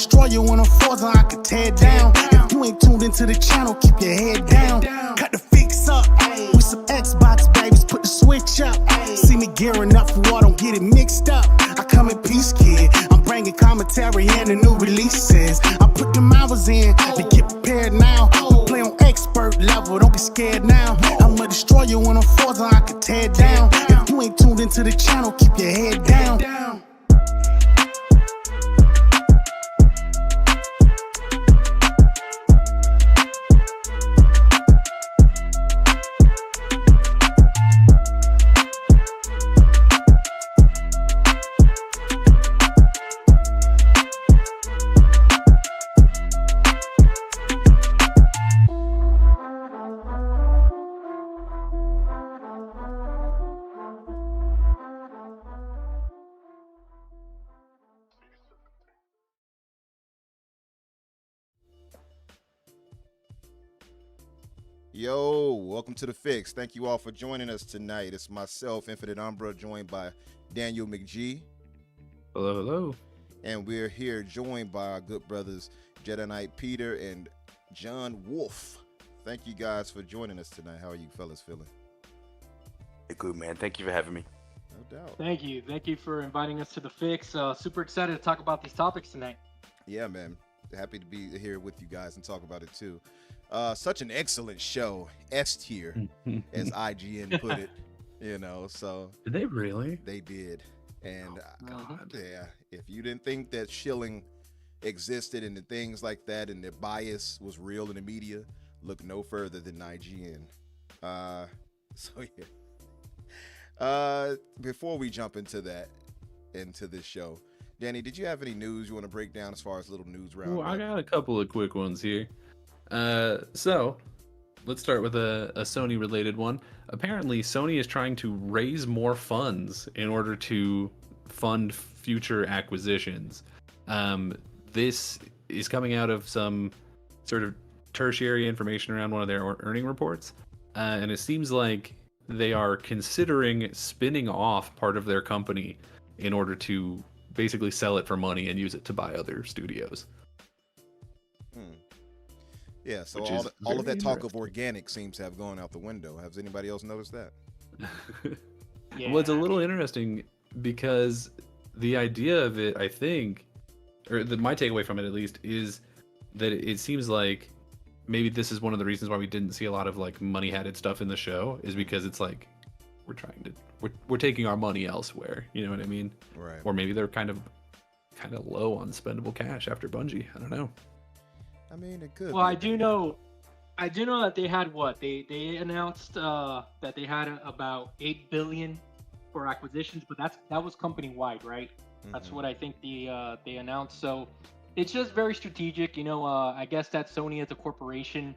destroy you when I'm frozen, I can tear it down. If you ain't tuned into the channel, keep your head down. Cut the fix up with some Xbox babies, put the switch up. See me gearing up for war, don't get it mixed up. I come in peace, kid. I'm bringing commentary and the new releases. I put them hours in to get prepared now. We play on expert level, don't get scared now. I'ma destroy you when I'm frozen, I can tear it down. If you ain't tuned into the channel, keep your head down. Yo, welcome to The Fix. Thank you all for joining us tonight. It's myself, Infinite Umbra, joined by Daniel McGee. Hello, hello. And we're here joined by our good brothers, Jedi Knight Peter and John Wolf. Thank you guys for joining us tonight. How are you fellas feeling? Good, man. Thank you for having me. No doubt. Thank you. Thank you for inviting us to The Fix. Super excited to talk about these topics tonight. Yeah, man. Happy to be here with you guys and talk about it too. Such an excellent show, S tier, as IGN put it. You know, so Did they really? they did. And God. yeah, if you didn't think that shilling existed and the things like that and the bias was real in the media, look no further than IGN. So yeah. Before we jump into this show, Danny, did you have any news you want to break down as far as little news round? Ooh, I got a couple of quick ones here. So let's start with a Sony related one. Apparently Sony is trying to raise more funds in order to fund future acquisitions. This is coming out of some sort of tertiary information around one of their earning reports. And it seems like they are considering spinning off part of their company in order to basically sell it for money and use it to buy other studios. Yeah, so Which is all of very that talk of interesting. organic seems to have gone out the window. Has anybody else noticed that? Well, it's a little interesting because the idea of it, I think, or my takeaway from it at least, is that it seems like maybe this is one of the reasons why we didn't see a lot of like money-headed stuff in the show, is because it's like we're taking our money elsewhere. You know what I mean? Right. Or maybe they're kind of low on spendable cash after Bungie. I don't know. I mean, it could. Well, be. I do know that they had what they announced that they had about 8 billion for acquisitions, but that was company wide, right? That's Mhm. what I think they announced. So it's just very strategic, you know. I guess that Sony as a corporation,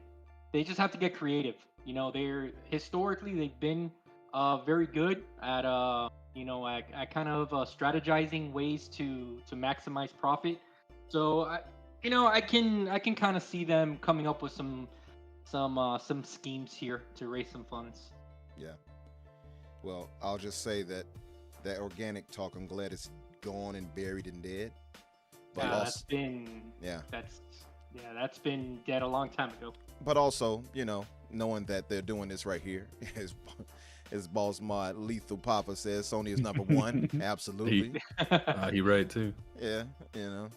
they just have to get creative. You know, they've been very good at at kind of strategizing ways to maximize profit. So I can kind of see them coming up with some schemes here to raise some funds. Yeah. Well, I'll just say that organic talk, I'm glad it's gone and buried and dead. But Yeah, also, that's been dead a long time ago. but also, you know, knowing that they're doing this right here, as Boss Mod Lethal Papa says, Sony is number one. Absolutely. He right too. Yeah, you know.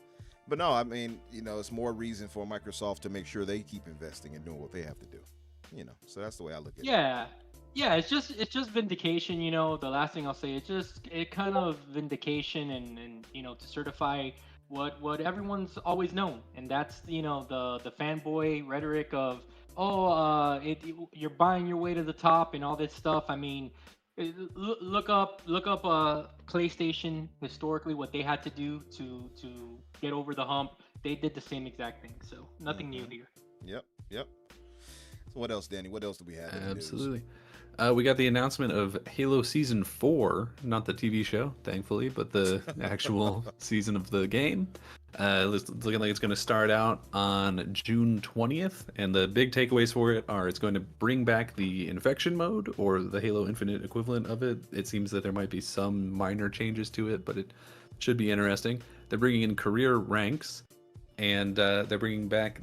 But no, I mean, you know, it's more reason for Microsoft to make sure they keep investing and doing what they have to do. You know, so that's the way I look at it. Yeah, it's just vindication, you know. The last thing I'll say, it kind of vindication and you know, to certify what everyone's always known, and that's, you know, the fanboy rhetoric of you're buying your way to the top and all this stuff. I mean, look up PlayStation historically, what they had to do to get over the hump. They did the same exact thing, so nothing new here. Yep. So what else, Danny? What else do we have? in the news? Absolutely. We got the announcement of Halo Season 4, not the TV show, thankfully, but the actual season of the game. It's looking like it's going to start out on June 20th, and the big takeaways for it are it's going to bring back the infection mode, or the Halo Infinite equivalent of it. It seems that there might be some minor changes to it, but it should be interesting. They're bringing in career ranks, and they're bringing back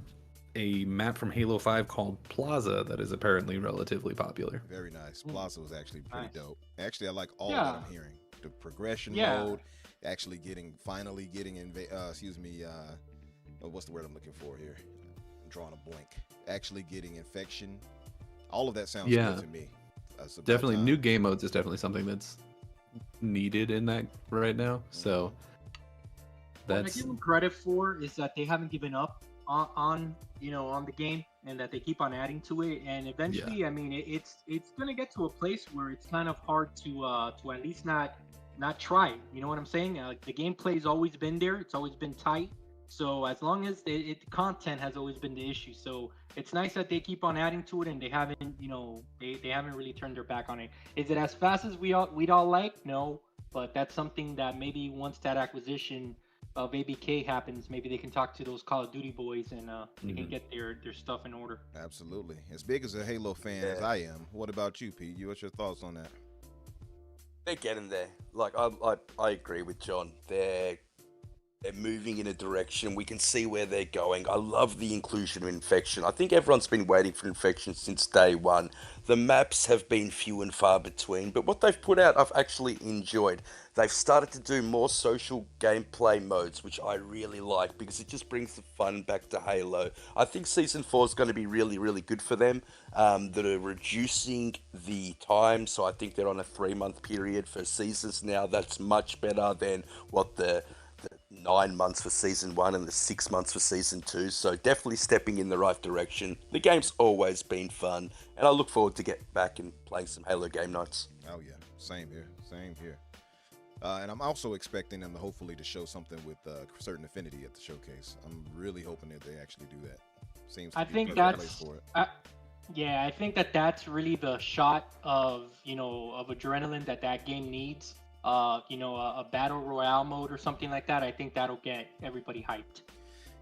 a map from Halo 5 called Plaza that is apparently relatively popular. Very nice. Plaza was actually pretty Nice. dope. Actually, I like all Yeah. that I'm hearing. The progression Yeah. mode, actually finally getting what's the word I'm looking for here? I'm drawing a blank. Actually getting infection. All of that sounds Yeah. good to me. It's about Definitely, time. new game modes is definitely something that's needed in that right now. So What I that's give them credit for is that they haven't given up on on the game, and that they keep on adding to it. And eventually, I mean, it's gonna get to a place where it's kind of hard to at least not try it. You know what I'm saying? Like the gameplay's always been there. It's always been tight. So as long as the content has always been the issue. So it's nice that they keep on adding to it, and they haven't they haven't really turned their back on it. Is it as fast as we'd all like? No, but that's something that maybe once that acquisition of ABK happens, maybe they can talk to those Call of Duty boys, and they can get their stuff in order. Absolutely. As big as a Halo fan as I am, what about you, Pete? What's your thoughts on that? They're getting there. Like I agree with John. They're moving in a direction. We can see where they're going. I love the inclusion of infection. I think everyone's been waiting for infection since day one. The maps have been few and far between, but what they've put out I've actually enjoyed. They've started to do more social gameplay modes, which I really like because it just brings the fun back to Halo. I think Season 4 is going to be really, really good for them. That are reducing the time, so I think they're on a 3-month period for seasons now. That's much better than what the 9 months for Season 1 and the 6 months for Season 2, so definitely stepping in the right direction. The game's always been fun, and I look forward to get back and playing some Halo game nights. Oh yeah, same here. And I'm also expecting them to hopefully to show something with certain affinity at the showcase. I'm really hoping that they actually do that. Seems to I be think the perfect place that's for it. I think that's really the shot of of adrenaline that game needs. A battle royale mode or something like that. I think that'll get everybody hyped.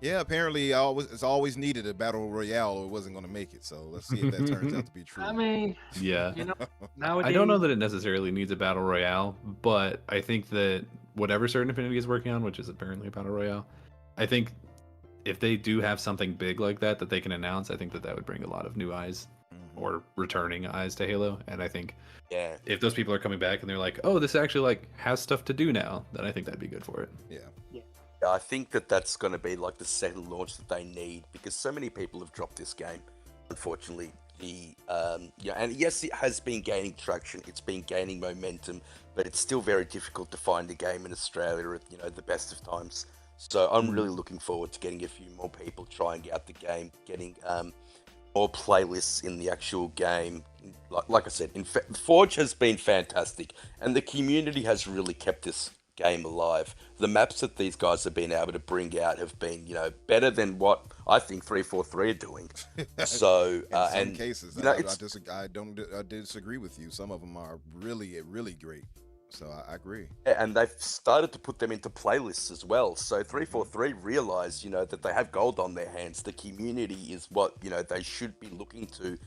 Yeah, apparently it's always needed a battle royale or it wasn't going to make it. So let's see if that turns out to be true. I mean, yeah. Nowadays, I don't know that it necessarily needs a battle royale, but I think that whatever Certain Affinity is working on, which is apparently a battle royale, I think if they do have something big like that they can announce, I think that would bring a lot of new eyes or returning eyes to Halo. And I think if those people are coming back and they're like, oh, this actually has stuff to do now, then I think that'd be good for it. Yeah. I think that's going to be like the second launch that they need because so many people have dropped this game. Unfortunately, and yes, it has been gaining traction. It's been gaining momentum, but it's still very difficult to find a game in Australia at the best of times. So I'm really looking forward to getting a few more people trying out the game, getting more playlists in the actual game. Like I said, Forge has been fantastic, and the community has really kept this game alive. The maps that these guys have been able to bring out have been, better than what I think 343 are doing. So, in some cases, I disagree with you. Some of them are really, really great. So I agree. And they've started to put them into playlists as well. So 343 realize, that they have gold on their hands. The community is what, they should be looking to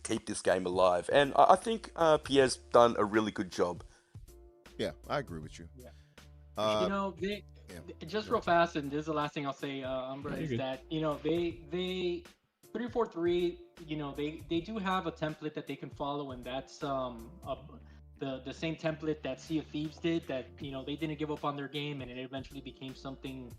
keep this game alive. And I think Pierre's done a really good job. Yeah, I agree with you. Yeah. Just real fast, and this is the last thing I'll say, Umbra, is that, they 343, they do have a template that they can follow, and that's the same template that Sea of Thieves did, that they didn't give up on their game, and it eventually became something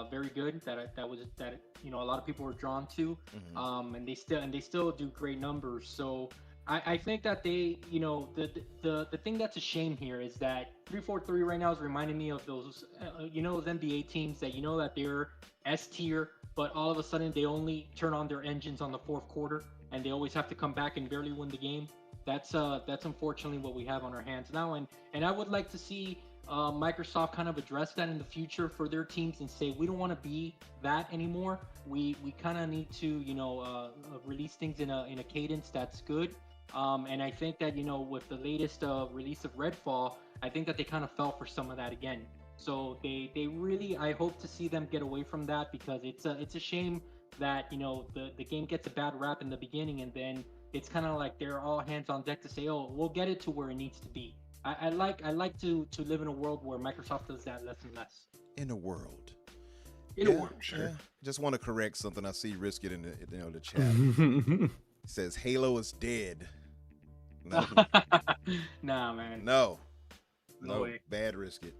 very good that a lot of people were drawn to, and they still do great numbers. So I think that they, the thing that's a shame here is that 343 right now is reminding me of those those NBA teams that that they're S tier, but all of a sudden they only turn on their engines on the fourth quarter, and they always have to come back and barely win the game. That's unfortunately what we have on our hands now, and I would like to see Microsoft kind of address that in the future for their teams and say, we don't want to be that anymore. We kind of need to release things in a cadence that's good. And I think that with the latest release of Redfall, I think that they kind of fell for some of that again. So they really, I hope to see them get away from that, because it's a shame that the game gets a bad rap in the beginning, and then it's kind of like they're all hands on deck to say, oh, we'll get it to where it needs to be. I like to live in a world where Microsoft does that less and less. In a world. It'll work. Sure. Just want to correct something. I see Risk It in the chat. It says Halo is dead. No, Nah, man. no, No way. bad Risk It.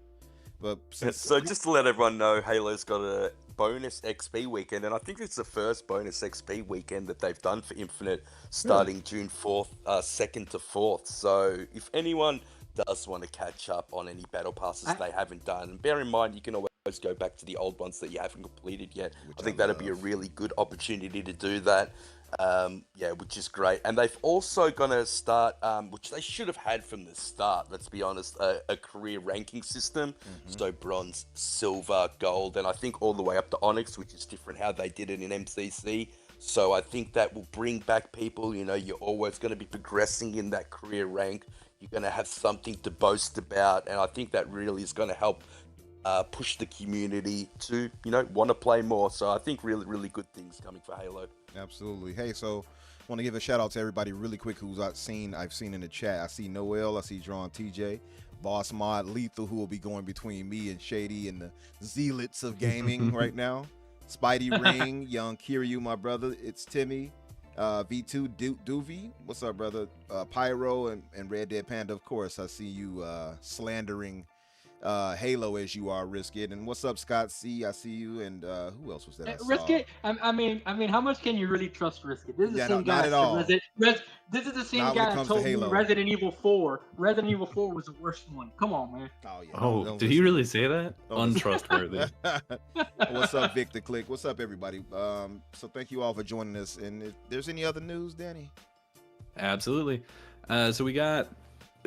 But So just to let everyone know, Halo's got a bonus XP weekend, and I think it's the first bonus XP weekend that they've done for Infinite, starting June 4th, 2nd to 4th. So if anyone does want to catch up on any battle passes they haven't done, and bear in mind you can always go back to the old ones that you haven't completed yet. I think that'd be a really good opportunity to do that. Which is great. And they've also gonna start, which they should have had from the start, let's be honest, a career ranking system. So bronze, silver, gold, and I think all the way up to Onyx, which is different how they did it in MCC. So I think that will bring back people. You know, you're always going to be progressing in that career rank. You're going to have something to boast about, and I think that really is going to help push the community to, want to play more. So I think really, really good things coming for Halo. Absolutely. Hey, so want to give a shout out to everybody really quick who's I've seen in the chat. I see Noel, I see Drawn TJ, Boss Mod, Lethal, who will be going between me and Shady and the zealots of gaming right now. Spidey Ring, Young Kiryu, my brother. It's Timmy, V2 Doovy. What's up, brother? Pyro and Red Dead Panda, of course. I see you slandering Halo as you are, Risk It. And what's up, Scott C? I see you. And who else was that? Risk It. I mean, how much can you really trust Risk It? This is the same guy. Not at all. This is the same guy that told me Resident Evil 4. Resident Evil 4 was the worst one. Come on, man. Oh yeah. Oh, did he really say that? Untrustworthy. What's up, Victor Click? What's up, everybody? So thank you all for joining us. And if there's any other news, Danny? Absolutely. So we got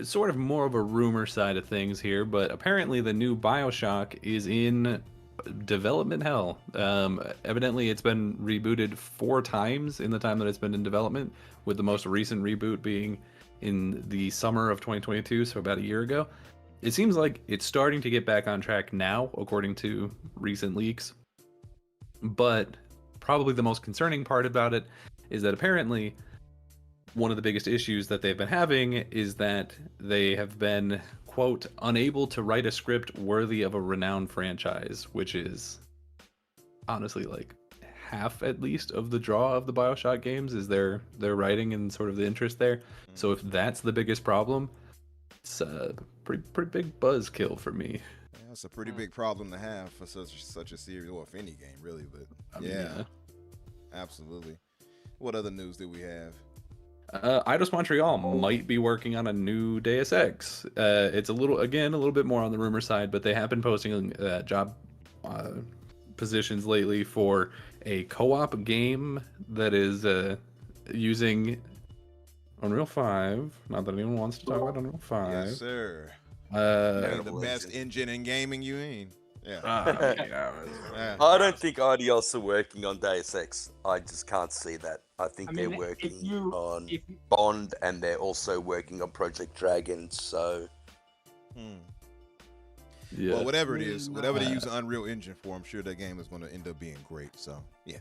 sort of more of a rumor side of things here, but apparently the new BioShock is in development hell. Evidently it's been rebooted 4 times in the time that it's been in development, with the most recent reboot being in the summer of 2022, so about a year ago. It seems like it's starting to get back on track now, according to recent leaks. But probably the most concerning part about it is that apparently one of the biggest issues that they've been having is that they have been, quote, unable to write a script worthy of a renowned franchise, which is honestly like half at least of the draw of the BioShock games is their writing and sort of the interest there. So if that's the biggest problem, it's a pretty big buzzkill for me. Yeah, that's a pretty big problem to have for such a series, or if any game really. But I mean, yeah, absolutely. What other news do we have? Eidos Montreal might be working on a new Deus Ex. It's a little bit more on the rumor side, but they have been posting job positions lately for a co-op game that is using Unreal 5. Not that anyone wants to talk about Unreal 5. Yes, sir. The best engine in gaming, you mean? Yeah. I don't think IDOS are working on Deus Ex. I just can't see that. I think they're working on Bond, and they're also working on Project Dragon. So, yeah. Well, whatever it is, whatever they use the Unreal Engine for, I'm sure that game is going to end up being great. So, yeah.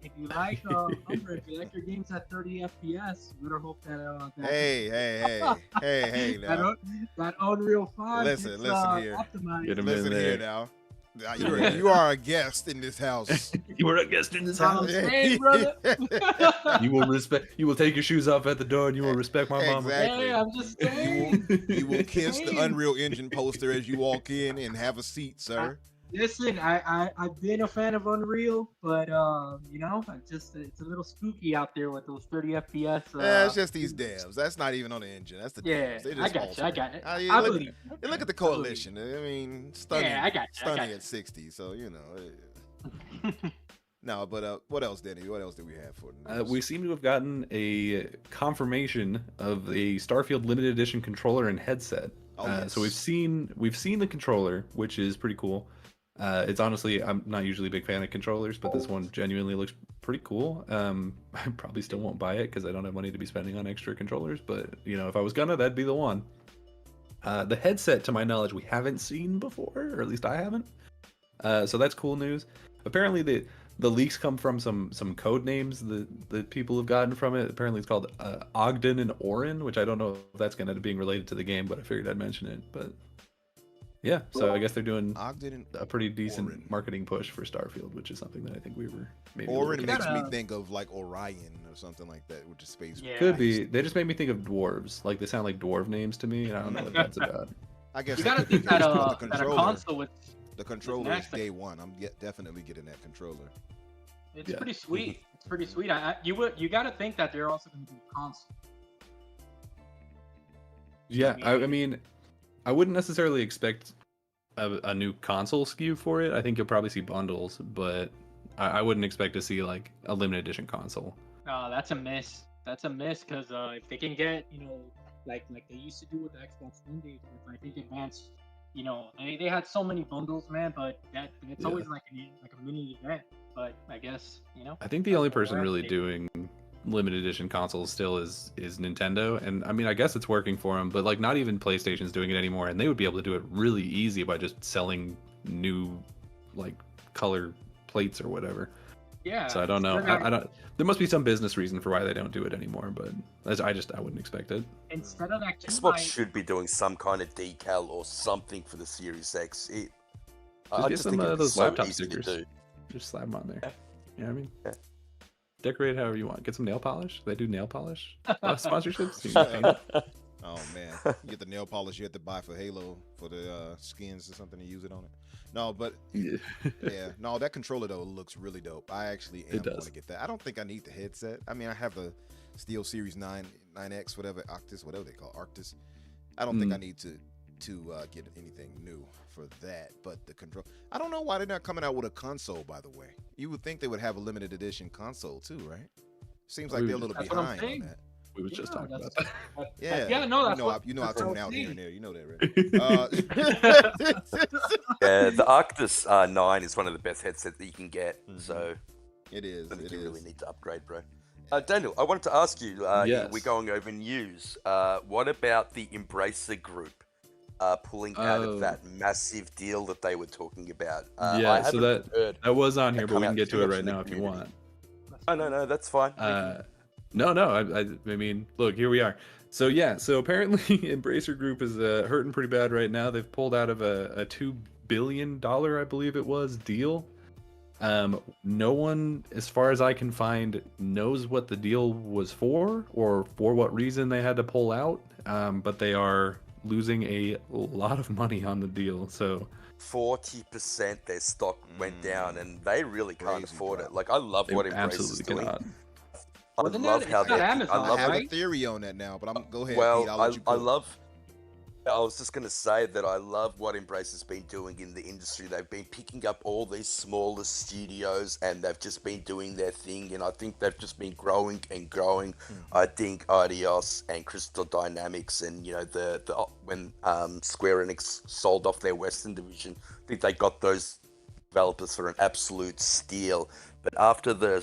If you like Umbra, if you like your games at 30 FPS, you better hope that. Hey, now. That Unreal 5. Listen here. Optimized. Listen here now. You are a guest in this house. You are a guest in this house. Hey, brother. You will take your shoes off at the door, and you will respect my mama. Exactly. Hey, I'm just saying. You will kiss the Unreal Engine poster as you walk in and have a seat, sir. Listen, I've been a fan of Unreal, but it's a little spooky out there with those 30 FPS. It's just these devs. That's not even on the engine. That's the devs. I got it. I believe. Look at the coalition. I mean, stunning. Yeah, I got stunning at 60. So No, but what else, Denny? What else do we have for the news? We seem to have gotten a confirmation of a Starfield limited edition controller and headset. Yes. So we've seen the controller, which is pretty cool. It's honestly, I'm not usually a big fan of controllers, but this one genuinely looks pretty cool. I probably still won't buy it because I don't have money to be spending on extra controllers, but if I was gonna, that'd be the one. The headset, to my knowledge, we haven't seen before, or at least I haven't. So that's cool news. Apparently the leaks come from some code names that people have gotten from it. Apparently it's called Ogden and Orin, which I don't know if that's going to end up being related to the game, but I figured I'd mention it. But Yeah, so I guess they're doing Ogden and a pretty decent Orin. marketing push for Starfield, which is something that I think we were maybe a little Orin bit- makes me gotta- think of like Orion or something like that, which is space. Yeah. Could be. They just made me think of dwarves. Like they sound like dwarf names to me, and I don't know what that's about. I guess You that gotta could be think good, that but the that a controller, console with the controller is next, like- day one. I'm definitely getting that controller. it's Yeah. pretty sweet. It's pretty sweet. You gotta think that they're also gonna do a console. Yeah, I mean, I wouldn't necessarily expect a new console SKU for it. I think you'll probably see bundles, but I wouldn't expect to see like a limited edition console. That's a miss. That's a miss because if they can get, like they used to do with the Xbox One days, with, I think Advance, they had so many bundles, man. But it's Yeah. always like a mini event. But I guess I think the only that's person where really they- doing limited edition consoles still is Nintendo, and I mean I guess it's working for them, but like not even PlayStation's doing it anymore, and they would be able to do it really easy by just selling new like color plates or whatever. Yeah. So I don't know. they're not- I don't. There must be some business reason for why they don't do it anymore, but I wouldn't expect it. Instead of that, Xbox should be doing some kind of decal or something for the Series X. I get just some think of it'd be those so laptop easy to stickers. do. Just slap them on there. Yeah. You know what I mean? Yeah. Decorate it however you want. Get some nail polish. They do nail polish sponsorships. You can paint it. Oh man, you get the nail polish you have to buy for Halo for the skins or something to use it on it. No, but Yeah. yeah, no, that controller though looks really dope. I actually am It going does. to get that. I don't think I need the headset. I mean, I have the Steel Series 9X, whatever whatever they call it, Arctis. I don't think I need to get anything new for that. But the control, I don't know why they're not coming out with a console. By the way, you would think they would have a limited edition console too, right? Seems like they're a little That's what I'm behind on saying. that. We was just Yeah, talking about that's- that. Yeah, Yeah, no, that's you know, what- I that's what tune I'm out here and saying. there. You know that, right? Yeah, the Arctis 9 is one of the best headsets that you can get. Mhm. So It is. I think It you really is. need to upgrade, bro. Daniel, I wanted to ask you. Yes. We're going over news. What about the Embracer Group pulling out Oh. of that massive deal that they were talking about? Yeah, I so haven't heard. That was on here, but come we out can get to too it much right in the now if you community. want. No, that's fine. No. I mean, look, here we are. So yeah, so apparently Embracer Group is hurting pretty bad right now. They've pulled out of a $2 billion, I believe it was, deal. No one, as far as I can find, knows what the deal was for or for what reason they had to pull out. But they are losing a lot of money on the deal. So 40% their stock went down, and they really can't Crazy afford drop. it. Like I love they what Embrace is absolutely doing. cannot. I Wasn't love that- how it's not they. Amazon, I love have right? a theory on that now, but go ahead, Well, Pete. I'll let you I cook. love. I was just going to say that I love what Embrace has been doing in the industry. They've been picking up all these smaller studios and they've just been doing their thing. And I think they've just been growing and growing. I think Idios and Crystal Dynamics and, when Square Enix sold off their Western division, I think they got those developers for an absolute steal. But after the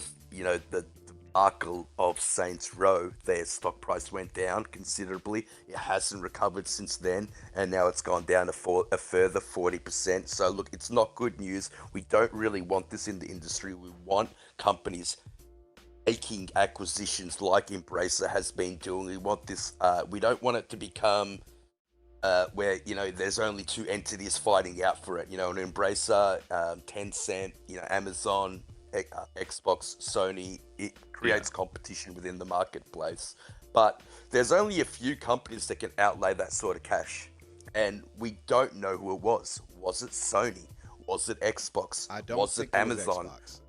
debacle of Saints Row, their stock price went down considerably. It hasn't recovered since then, and now it's gone down a further 40%. So look, it's not good news. We don't really want this in the industry. We want companies making acquisitions like Embracer has been doing. We want this. We don't want it to become where there's only two entities fighting out for it. An Embracer, Tencent, Amazon, Xbox, Sony. It creates competition within the marketplace. But there's only a few companies that can outlay that sort of cash, and we don't know who it was. Was it Sony? Was it Xbox? I don't was think it it was Amazon? Xbox.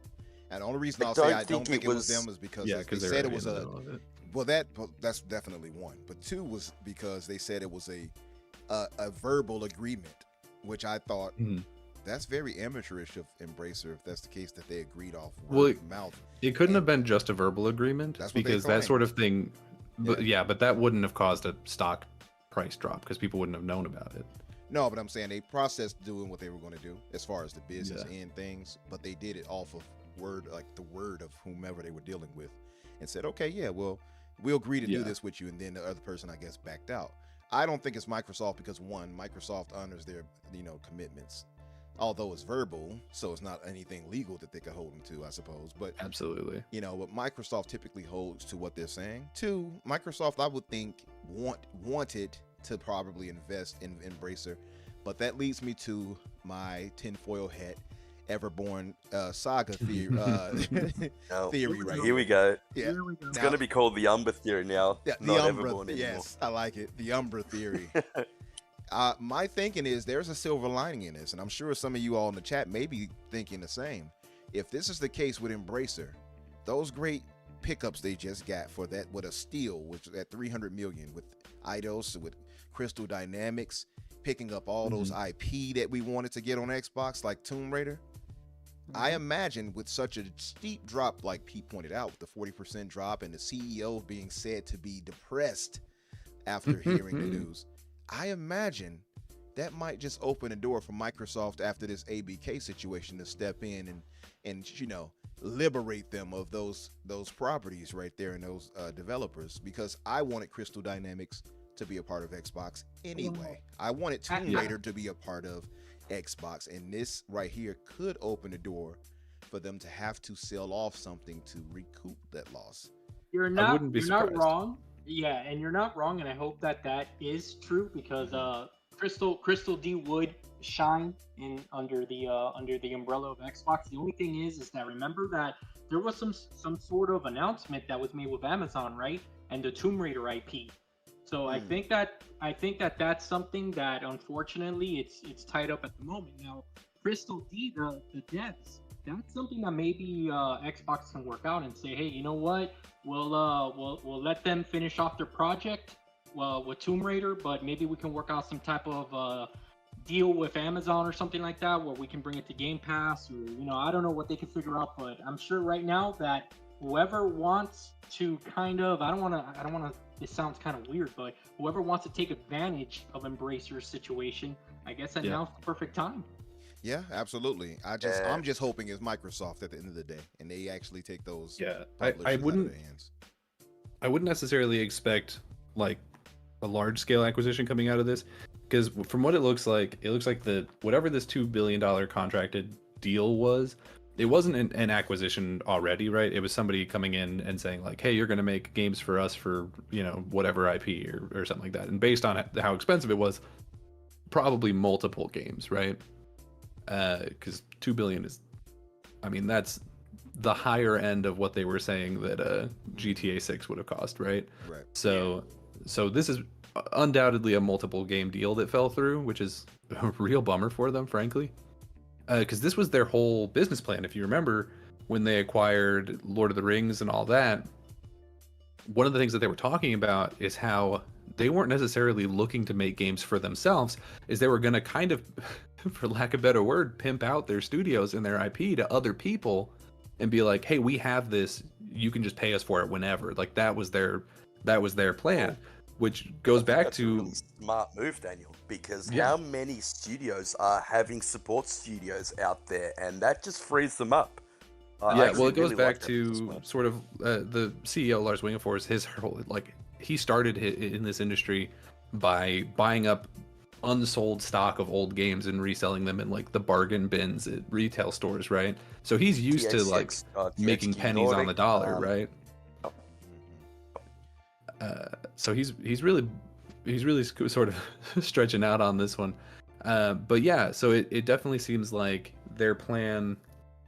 And the only reason I I'll say don't I don't think think it it was was- them is because Yeah, they because said they're it was in the a. middle of it. Well, that's definitely one. But two was because they said it was a verbal agreement, which I thought Mhm. that's very amateurish of Embracer if that's the case that they agreed off Well, word of mouth. It couldn't have been just a verbal agreement That's what they because that claim. sort of thing. But Yeah. but that wouldn't have caused a stock price drop because people wouldn't have known about it. No, but I'm saying they processed doing what they were going to do as far as the business Yeah. end things, but they did it off of the word of whomever they were dealing with, and said, okay, yeah, well, we'll agree to do Yeah. this with you, and then the other person, I guess, backed out. I don't think it's Microsoft because one, Microsoft honors their commitments, although it's verbal, so it's not anything legal that they could hold them to, I suppose. But Absolutely. but Microsoft typically holds to what they're saying. Two, Microsoft, I would think, wanted to probably invest in Embracer But that leads me to my tinfoil hat, Everborn saga theory. Now, Theory right here we go. Yeah. Here we go. It's Now- going to be called the Umbra theory now. Yeah, the not Umbra. Everborn anymore. Yes, I like it. The Umbra theory. My thinking is there's a silver lining in this, and I'm sure some of you all in the chat may be thinking the same. If this is the case with Embracer, those great pickups they just got for that with a steal, which is at 300 million with Eidos, with Crystal Dynamics, picking up all those IP that we wanted to get on Xbox, like Tomb Raider. I imagine with such a steep drop, like Pete pointed out, with the 40% drop and the CEO being said to be depressed after hearing the news, I imagine that might just open the door for Microsoft after this ABK situation to step in and you know, liberate them of those properties right there and those developers, because I wanted Crystal Dynamics to be a part of Xbox anyway. I wanted Tomb Raider to be a part of Xbox, and this right here could open the door for them to have to sell off something to recoup that loss. You're wouldn't be not surprised. wrong. Yeah, and you're not wrong, and I hope that is true, because Crystal D would shine in under the umbrella of Xbox. The only thing is that remember that there was some sort of announcement that was made with Amazon, right? And the Tomb Raider IP. So I think that that's something that unfortunately it's tied up at the moment. Now, Crystal D, the devs, that's something that maybe Xbox can work out and say, hey, you know what? We'll let them finish off their project with Tomb Raider, but maybe we can work out some type of deal with Amazon or something like that, where we can bring it to Game Pass, or I don't know what they can figure out, but I'm sure right now that whoever wants to kind of, I don't want to. This sounds kind of weird, but whoever wants to take advantage of Embracer's situation, I guess that now's the perfect time. Yeah, absolutely. I'm just hoping it's Microsoft at the end of the day, and they actually take those. Yeah, publishers I out of wouldn't. their hands. I wouldn't necessarily expect like a large scale acquisition coming out of this, because from what it looks like the whatever this $2 billion contracted deal was, it wasn't an acquisition already, right? It was somebody coming in and saying like, hey, you're going to make games for us for whatever IP or something like that, and based on how expensive it was, probably multiple games, right? Because $2 billion is, I mean, that's the higher end of what they were saying that GTA 6 would have cost, right? Right. So this is undoubtedly a multiple game deal that fell through, which is a real bummer for them, frankly. Because this was their whole business plan. If you remember, when they acquired Lord of the Rings and all that, one of the things that they were talking about is how they weren't necessarily looking to make games for themselves, is they were going to kind of, for lack of a better word, pimp out their studios and their IP to other people and be like, hey, we have this, you can just pay us for it whenever. Like that was their plan, which goes back That's to a really smart move, Daniel, because Yeah. how many studios are having support studios out there, and that just frees them up. I yeah, actually well, it goes really back like that as to well. sort of the CEO Lars Wingefors, his whole, like, he started in this industry by buying up unsold stock of old games and reselling them in like the bargain bins at retail stores, right? So he's used to like making THQ pennies on Nordic, the dollar, right? So he's really sort of stretching out on this one, but yeah, so it definitely seems like their plan,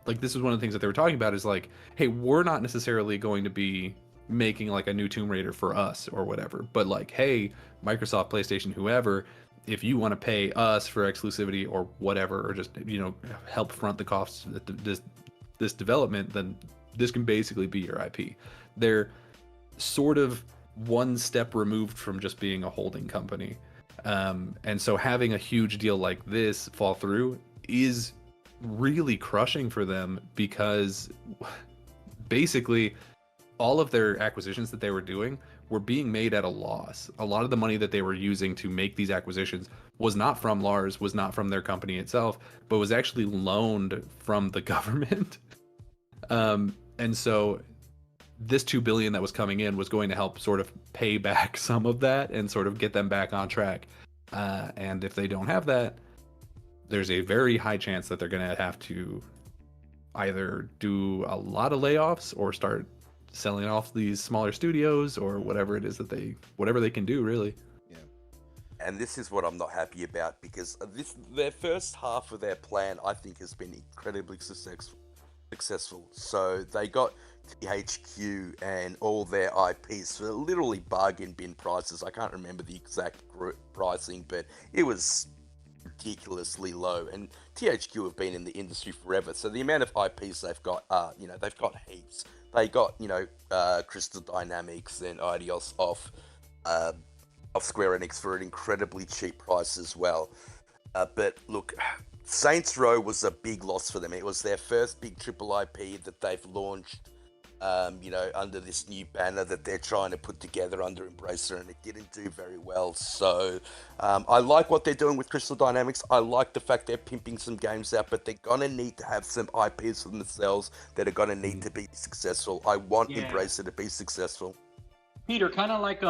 like this is one of the things that they were talking about, is like, hey, we're not necessarily going to be making like a new Tomb Raider for us or whatever, but like, hey, Microsoft, PlayStation, whoever, if you want to pay us for exclusivity or whatever, or just help front the costs of this development, then this can basically be your IP. They're sort of one step removed from just being a holding company, and so having a huge deal like this fall through is really crushing for them, because basically all of their acquisitions that they were doing were being made at a loss. A lot of the money that they were using to make these acquisitions was not from Lars, was not from their company itself, but was actually loaned from the government. And so this $2 billion that was coming in was going to help sort of pay back some of that and sort of get them back on track. And if they don't have that, there's a very high chance that they're going to have to either do a lot of layoffs or start selling off these smaller studios or whatever it is that whatever they can do, really. Yeah. And this is what I'm not happy about, because their first half of their plan, I think, has been incredibly successful. So they got THQ and all their IPs for literally bargain bin prices. I can't remember the exact pricing, but it was ridiculously low. And THQ have been in the industry forever, so the amount of IPs they've got, they've got heaps. They got, Crystal Dynamics and Eidos off Square Enix for an incredibly cheap price as well. But look, Saints Row was a big loss for them. It was their first big triple IP that they've launched, under this new banner that they're trying to put together under Embracer, and it didn't do very well. So I like what they're doing with Crystal Dynamics. I like the fact they're pimping some games out, but they're going to need to have some IPs for themselves that are going to need to be successful. I want Embracer to be successful. Peter, kind of like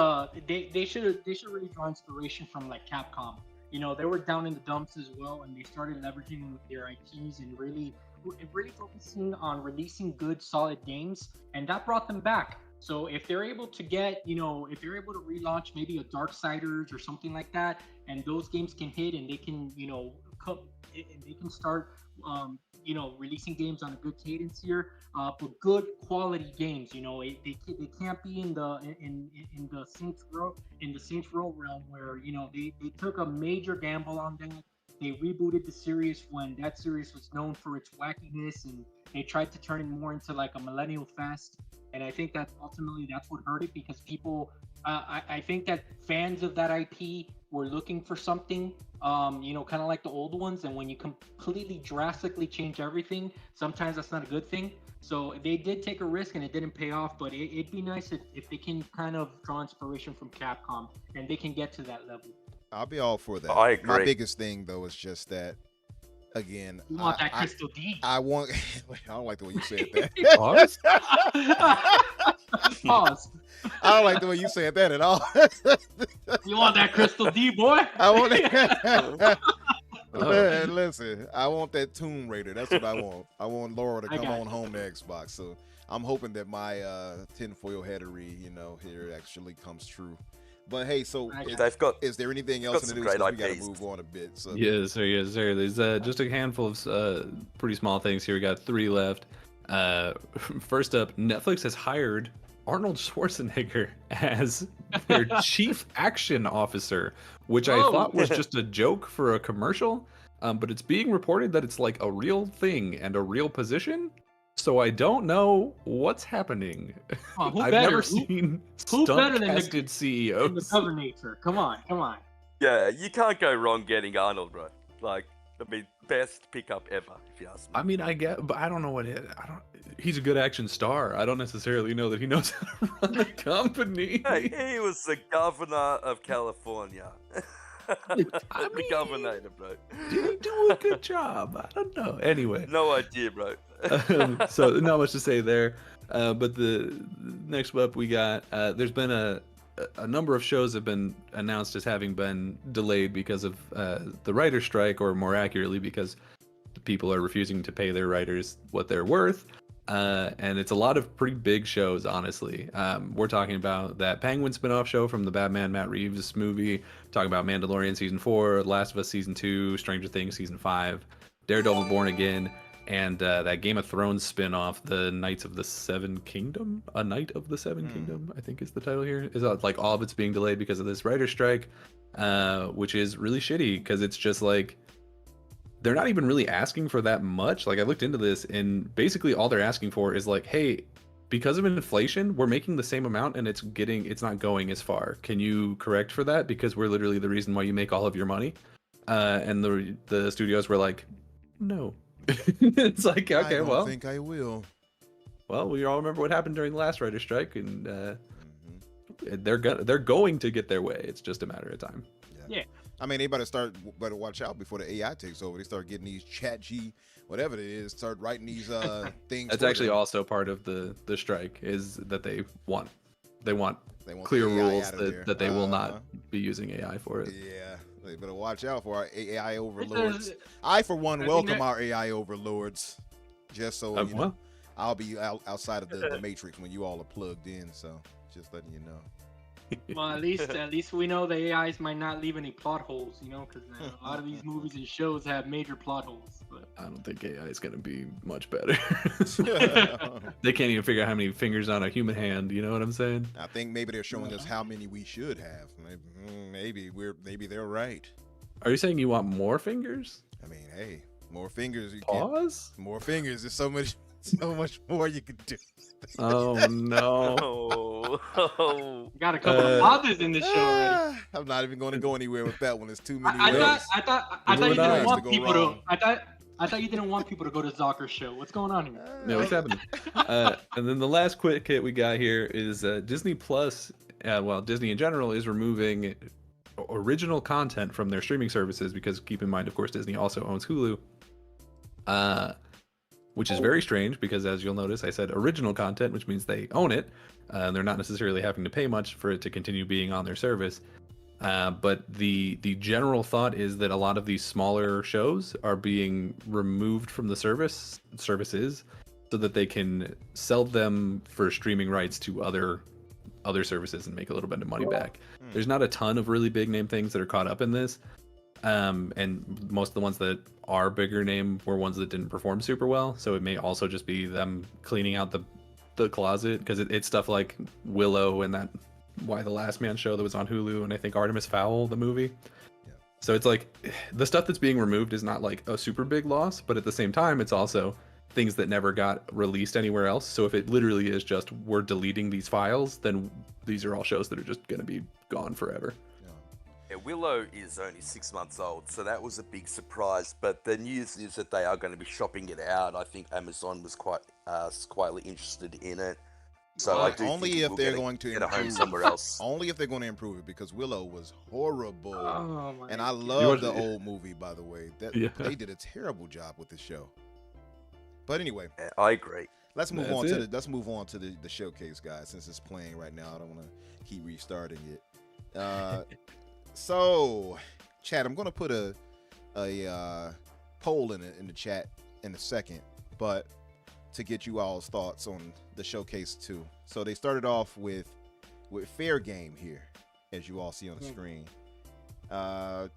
they should really draw inspiration from like Capcom. They were down in the dumps as well, and they started leveraging their IPs and really focusing on releasing good, solid games, and that brought them back. So if they're able to get, if they're able to relaunch maybe a Darksiders or something like that, and those games can hit, and they can, they can start, releasing games on a good cadence here, but good quality games. They can't be in the Saints Row realm where they took a major gamble on that. They rebooted the series when that series was known for its wackiness, and they tried to turn it more into like a millennial fest. And I think that ultimately that's what hurt it, because people, I think that fans of that IP were looking for something, kind of like the old ones. And when you completely drastically change everything, sometimes that's not a good thing. So they did take a risk and it didn't pay off, but it'd be nice if they can kind of draw inspiration from Capcom and they can get to that level. I'll be all for that. I agree. My biggest thing though is just that, again, You want that Crystal D. I want. I don't like the way you said that. Pause. Pause. I don't like the way you said that at all. You want that Crystal D, boy? I want that. Man, listen, I want that Tomb Raider. That's what I want. I want Laura to come on home to Xbox. So I'm hoping that my tinfoil hattery, here actually comes true. But hey, so is there anything else in the news? We got to move on a bit. So. Yes, sir. There's just a handful of pretty small things here. We got 3 left. First up, Netflix has hired Arnold Schwarzenegger as their chief action officer, which I thought was just a joke for a commercial. But it's being reported that it's like a real thing and a real position. So I don't know what's happening. I've never seen stunt-casted CEOs. The Governator. Come on. Yeah, you can't go wrong getting Arnold, bro. Best pickup ever, if you ask me. I mean, I get, but I don't know he's a good action star. I don't necessarily know that he knows how to run a company. Hey, he was the governor of California. The governor, bro. Did he do a good job? I don't know. Anyway. No idea, bro. So not much to say there. But the next up we got, there's been a number of shows have been announced as having been delayed because of the writer's strike, or more accurately, because the people are refusing to pay their writers what they're worth. And it's a lot of pretty big shows, honestly. We're talking about that Penguin spinoff show from the Batman Matt Reeves movie, talking about Mandalorian Season 4, Last of Us Season 2, Stranger Things Season 5, Daredevil Born Again, and that Game of Thrones spinoff, The Knights of the Seven Kingdom? A Knight of the Seven Kingdom, I think is the title here. Is like all of it's being delayed because of this writer's strike, which is really shitty, because it's just like, they're not even really asking for that much. Like, I looked into this, and basically all they're asking for is like, hey, because of inflation, we're making the same amount and it's not going as far. Can you correct for that? Because we're literally the reason why you make all of your money. And the studios were like, no. It's like, okay, I don't think I will. Well, we all remember what happened during the last writer's strike, and they're going to get their way. It's just a matter of time. Yeah. I mean, they better watch out before the AI takes over. They start getting these whatever it is, start writing these things. That's actually also part of the strike, is that they want clear rules that they will not be using AI for it. Yeah, they better watch out for our AI overlords. I, for one, welcome our AI overlords. Just so you know, I'll be outside of the matrix when you all are plugged in. So just letting you know. Well, at least we know the AIs might not leave any plot holes, you know, because a lot of these movies and shows have major plot holes. But I don't think AI is going to be much better. They can't even figure out how many fingers on a human hand. You know what I'm saying? I think maybe they're showing us how many we should have. Maybe they're right. Are you saying you want more fingers? I mean, hey, more fingers. Pause. More fingers. There's so much more you can do. Oh no. Oh. got a couple of fathers in this show already. I'm not even going to go anywhere with that one. There's too many I ways. thought you Moving didn't on. want To go people to. wrong. I thought you didn't want people to go to Zocker's show. What's going on here? Yeah, what's happening? And then the last quick hit we got here is Disney Plus. Well, Disney in general is removing original content from their streaming services because keep in mind, of course, Disney also owns Hulu. Which is very strange because, as you'll notice, I said original content, which means they own it. And they're not necessarily having to pay much for it to continue being on their service. But the general thought is that a lot of these smaller shows are being removed from the services so that they can sell them for streaming rights to other services and make a little bit of money back. There's not a ton of really big name things that are caught up in this. And most of the ones that are bigger name were ones that didn't perform super well. So it may also just be them cleaning out the closet because it's stuff like Willow and that Why the Last Man show that was on Hulu, and I think Artemis Fowl, the movie. Yeah. So it's like the stuff that's being removed is not like a super big loss, but at the same time, it's also things that never got released anywhere else. So if it literally is just we're deleting these files, then these are all shows that are just going to be gone forever. Yeah, Willow is only 6 months old, so that was a big surprise. But the news is that they are going to be shopping it out. I think Amazon was quietly interested in it. So I do only think if we'll they're get going to get a home improve somewhere else. Only if they're going to improve it because Willow was horrible. Oh my! And I God. love the old movie, by the way. Yeah. They did a terrible job with this show. But anyway, Yeah, I agree. let's move That's on it. to the showcase, guys. Since it's playing right now, I don't want to keep restarting it. So, chat, I'm gonna put a poll in the chat in a second, but to get you all's thoughts on the showcase too. So they started off with Fair Game here, as you all see on the screen. The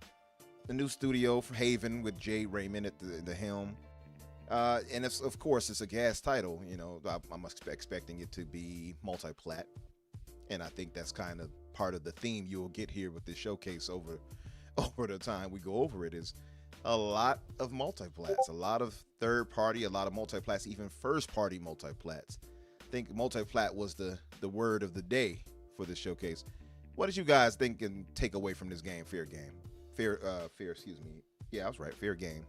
new studio for Haven with Jade Raymond at the helm. And it's, of course, it's a gas title. You know, I'm expecting it to be multi-plat, and I think that's kind of part of the theme you'll get here with this showcase over the time we go over it. Is a lot of multi-plats, a lot of third-party, a lot of multi-plats, even first-party multi-plats. I think multi-plat was the word of the day for this showcase. What did you guys think and take away from this game, Fair Game? Excuse me. Yeah, I was right. Fair Game.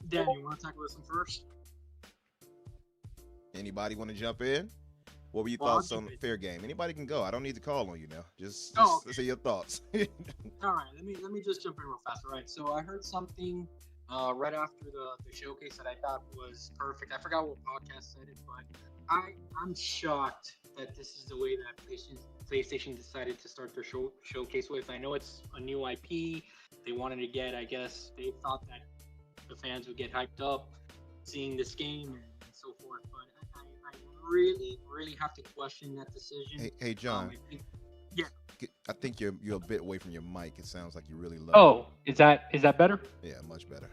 Dan, you want to tackle this one first? Anybody want to jump in? What were your Well, I'll thoughts on jump in. Fair Game? Anybody can go. I don't need to call on you now. Just Oh, okay. say your thoughts. All right, let me just jump in real fast. All right, so I heard something right after the showcase that I thought was perfect. I forgot what podcast said it, but I'm shocked that this is the way that PlayStation decided to start their showcase with. I know it's a new IP. They wanted to get, I guess, they thought that the fans would get hyped up seeing this game and so forth. But I really have to question that decision. Hey, John. Yeah. I think you're a bit away from your mic. It sounds like you're really low. Oh, is that better? Yeah, much better.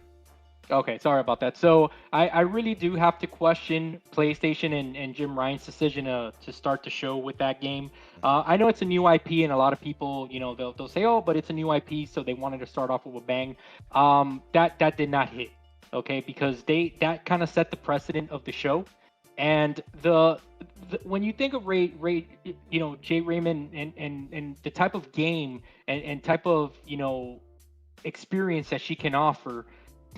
Okay, sorry about that. So I really do have to question PlayStation and Jim Ryan's decision to start the show with that game. I know it's a new IP, and a lot of people, you know, they'll say, oh, but it's a new IP, so they wanted to start off with a bang. That did not hit, okay, because that kind of set the precedent of the show, and when you think of Jay Raymond and the type of game and type of experience that she can offer.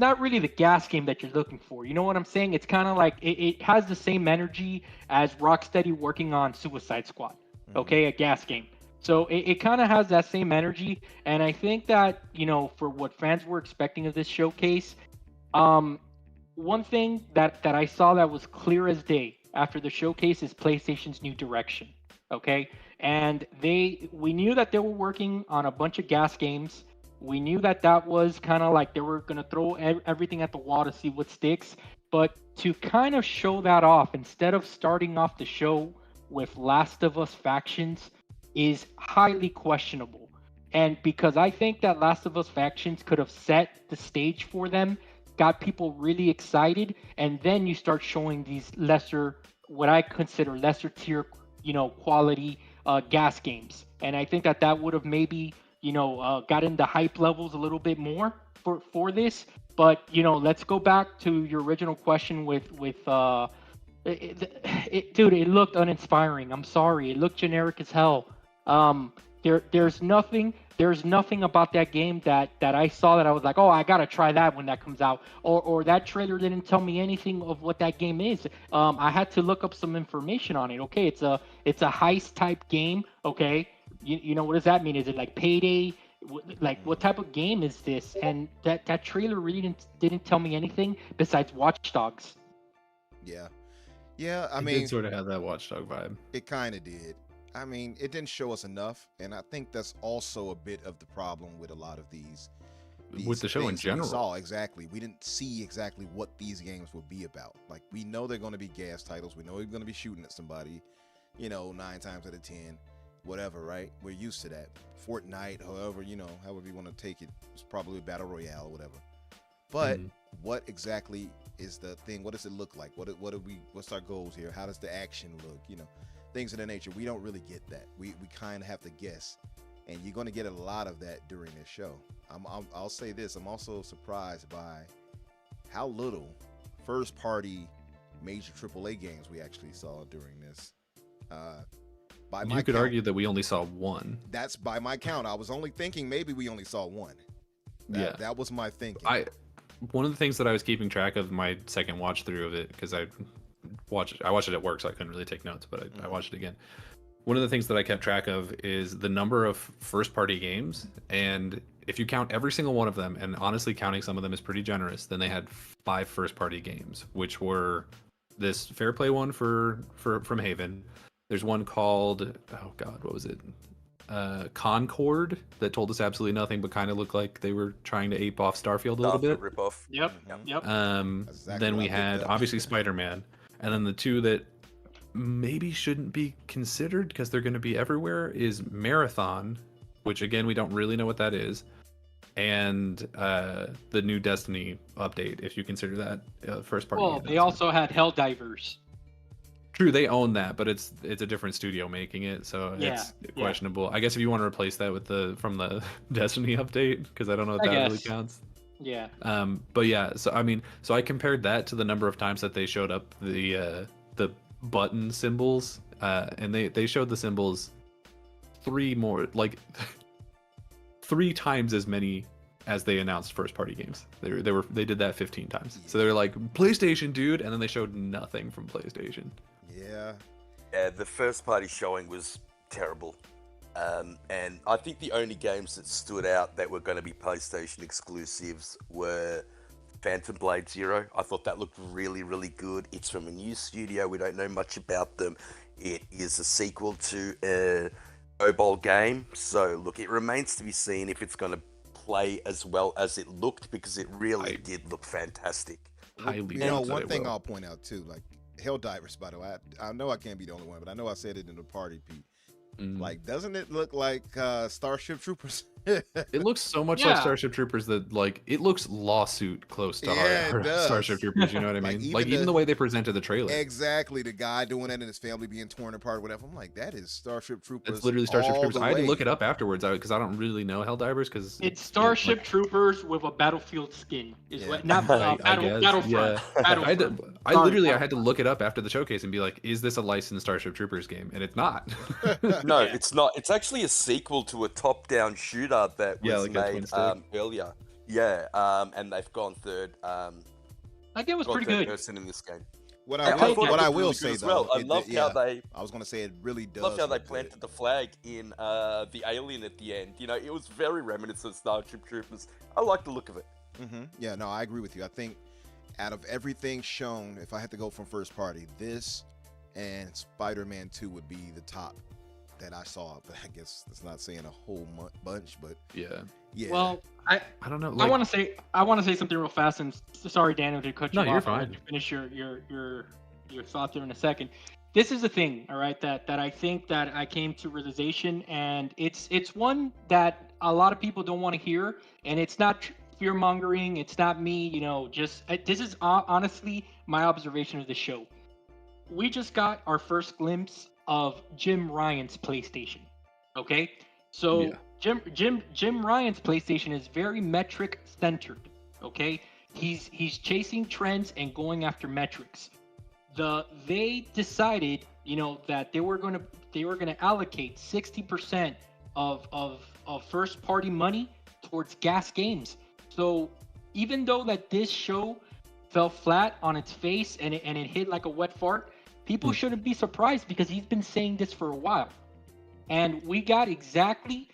Not really the gas game that you're looking for. You know what I'm saying? It's kind of like it has the same energy as Rocksteady working on Suicide Squad. Okay, a gas game. So it kind of has that same energy, and I think that for what fans were expecting of this showcase, one thing that I saw that was clear as day after the showcase is PlayStation's new direction. Okay, and we knew that they were working on a bunch of gas games. We knew that was kind of like they were going to throw everything at the wall to see what sticks. But to kind of show that off, instead of starting off the show with Last of Us Factions is highly questionable. And because I think that Last of Us Factions could have set the stage for them, got people really excited, and then you start showing these lesser, what I consider lesser tier, quality gas games. And I think that that would have maybe, gotten the hype levels a little bit more for this. But let's go back to your original question with dude, it looked uninspiring. I'm sorry, it looked generic as hell. There's nothing about that game that I saw that I was like, oh, I gotta try that when that comes out, or that trailer didn't tell me anything of what that game is. I had to look up some information on it. Okay, it's a heist type game. Okay, what does that mean? Is it like Payday? Like, what type of game is this? And that trailer really didn't tell me anything besides Watch Dogs. Yeah, I It mean, did sort of have that Watchdog vibe. it kind of did. I mean, it didn't show us enough, and I think that's also a bit of the problem with a lot of these With the show in things that we general. saw. Exactly, we didn't see exactly what these games would be about. Like, we know they're going to be gas titles. We know we're going to be shooting at somebody, 9 times out of 10, whatever. Right? We're used to that. Fortnite, however you want to take it, it's probably battle royale or whatever. But what exactly is the thing? What does it look like? What's our goals here? How does the action look? Things of that nature. We don't really get that. We kind of have to guess, and you're going to get a lot of that during this show. I'll say this: I'm also surprised by how little first-party major AAA games we actually saw during this. By my You could count, argue that we only saw one. that's by my count. I was only thinking maybe we only saw one. That was my thinking. One of the things that I was keeping track of my second watch through of it, because I watched it at work, so I couldn't really take notes, but I watched it again. One of the things that I kept track of is the number of first party games, and if you count every single one of them, and honestly counting some of them is pretty generous, then they had 5 first party games, which were this Fair Play one from Haven. There's one called, oh god, what was it? Concord, that told us absolutely nothing, but kind of looked like they were trying to ape off Starfield a little bit. Rip off. Yep. That's exactly Then what we I picked had up. obviously Spider-Man, and then the two that maybe shouldn't be considered because they're going to be everywhere is Marathon, which again we don't really know what that is, and the new Destiny update, if you consider that first party. Well, they also had Helldivers. True, they own that, but it's a different studio making it, so it's Yeah. questionable. I guess if you want to replace that with from the Destiny update, because I don't know if I that really guess. counts. Yeah. But yeah, so I compared that to the number of times that they showed up the button symbols, and they showed the symbols 3 times as many as they announced first party games. They did that 15 times. So they were like, PlayStation, dude, and then they showed nothing from PlayStation. Yeah, the first party showing was terrible. And I think the only games that stood out that were going to be PlayStation exclusives were Phantom Blade Zero. I thought that looked really, really good. It's from a new studio. We don't know much about them. It is a sequel to a mobile game. So, look, it remains to be seen if it's going to play as well as it looked, because it really did look fantastic. Highly One thing I'll point out too, like Helldivers, by the way, I know I can't be the only one, but I know I said it in the party, Pete. Like, doesn't it look like Starship Troopers? It looks so much like Starship Troopers that, like, it looks lawsuit close to it does. Starship Troopers, you know what I mean? Like, Even the way they presented the trailer. Exactly, the guy doing that and his family being torn apart, whatever. I'm like, that is Starship Troopers. It's literally Starship all Troopers. the I had to way. look it up afterwards because I don't really know Helldivers, because It's Starship Troopers with a Battlefield skin. Is Yeah. what? Not I guess, Battlefront. yeah. Battlefront. I literally had to look it up after the showcase and be like, is this a licensed Starship Troopers game? And it's not. No, it's not. It's actually a sequel to a top-down shooter that was like a twin made stick. earlier. Yeah, and they've gone third. I think it was gone pretty third good. person in this game. What I I thought will, it what I looked will really say good as though, well. I it- loved how they. I was gonna say it really does. Loved how they look good. planted the flag in the alien at the end. It was very reminiscent of Starship Troopers. I like the look of it. Yeah, no, I agree with you. I think out of everything shown, if I had to go from first party, this and Spider-Man 2 would be the top that I saw. But I guess that's not saying a whole bunch, but Yeah. yeah. Well, I I don't know. I want to say something real fast. And sorry, Daniel, to cut you No, off. you're I'll fine. let you finish your thought there in a second. this is the thing, all right, that I think that I came to realization, and it's one that a lot of people don't want to hear, and it's not fear mongering. It's not me, just this is honestly my observation of the show. We just got our first glimpse of Jim Ryan's PlayStation. Okay, so Yeah. Jim Ryan's PlayStation is very metric centered. Okay, he's chasing trends and going after metrics. They decided, that they were gonna allocate 60% of first party money towards gas games. So even though that this show fell flat on its face and it hit like a wet fart, people shouldn't be surprised because he's been saying this for a while. And we got exactly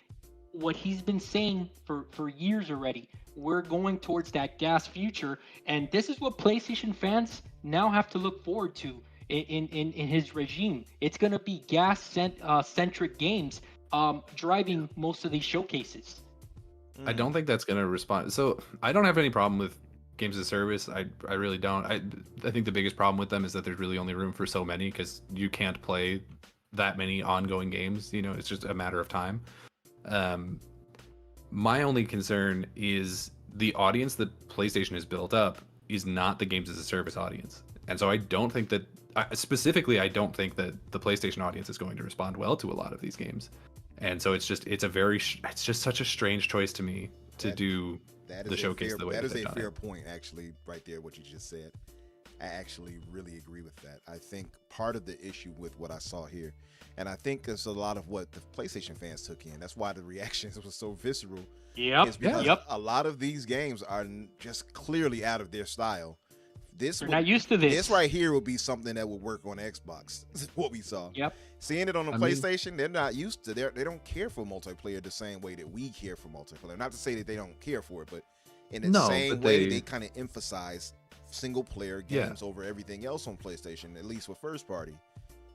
what he's been saying for years already. We're going towards that gas future, and this is what PlayStation fans now have to look forward to in his regime. It's going to be gas centric games driving most of these showcases. I don't think that's going to respond. So I don't have any problem with games as a service. I really don't. I think the biggest problem with them is that there's really only room for so many because you can't play that many ongoing games. It's just a matter of time. My only concern is the audience that PlayStation has built up is not the games as a service audience. And so I don't think that, specifically, I don't think that the PlayStation audience is going to respond well to a lot of these games. And so it's just such a strange choice to me to do the showcase the way that that is they've a done fair it. point, actually, right there, what you just said. I actually really agree with that. I think part of the issue with what I saw here, and I think it's a lot of what the PlayStation fans took in. That's why the reactions was so visceral. Yep. Is because Yep. a lot of these games are just clearly out of their style. They're not used to this. This right here would be something that would work on Xbox. This is what we saw. Yep. Seeing it on the I mean- PlayStation, they're not used to. They don't care for multiplayer the same way that we care for multiplayer. Not to say that they don't care for it, but in the No, same but way, they- they kind of emphasize single player Yeah. games over everything else on PlayStation, at least with first party.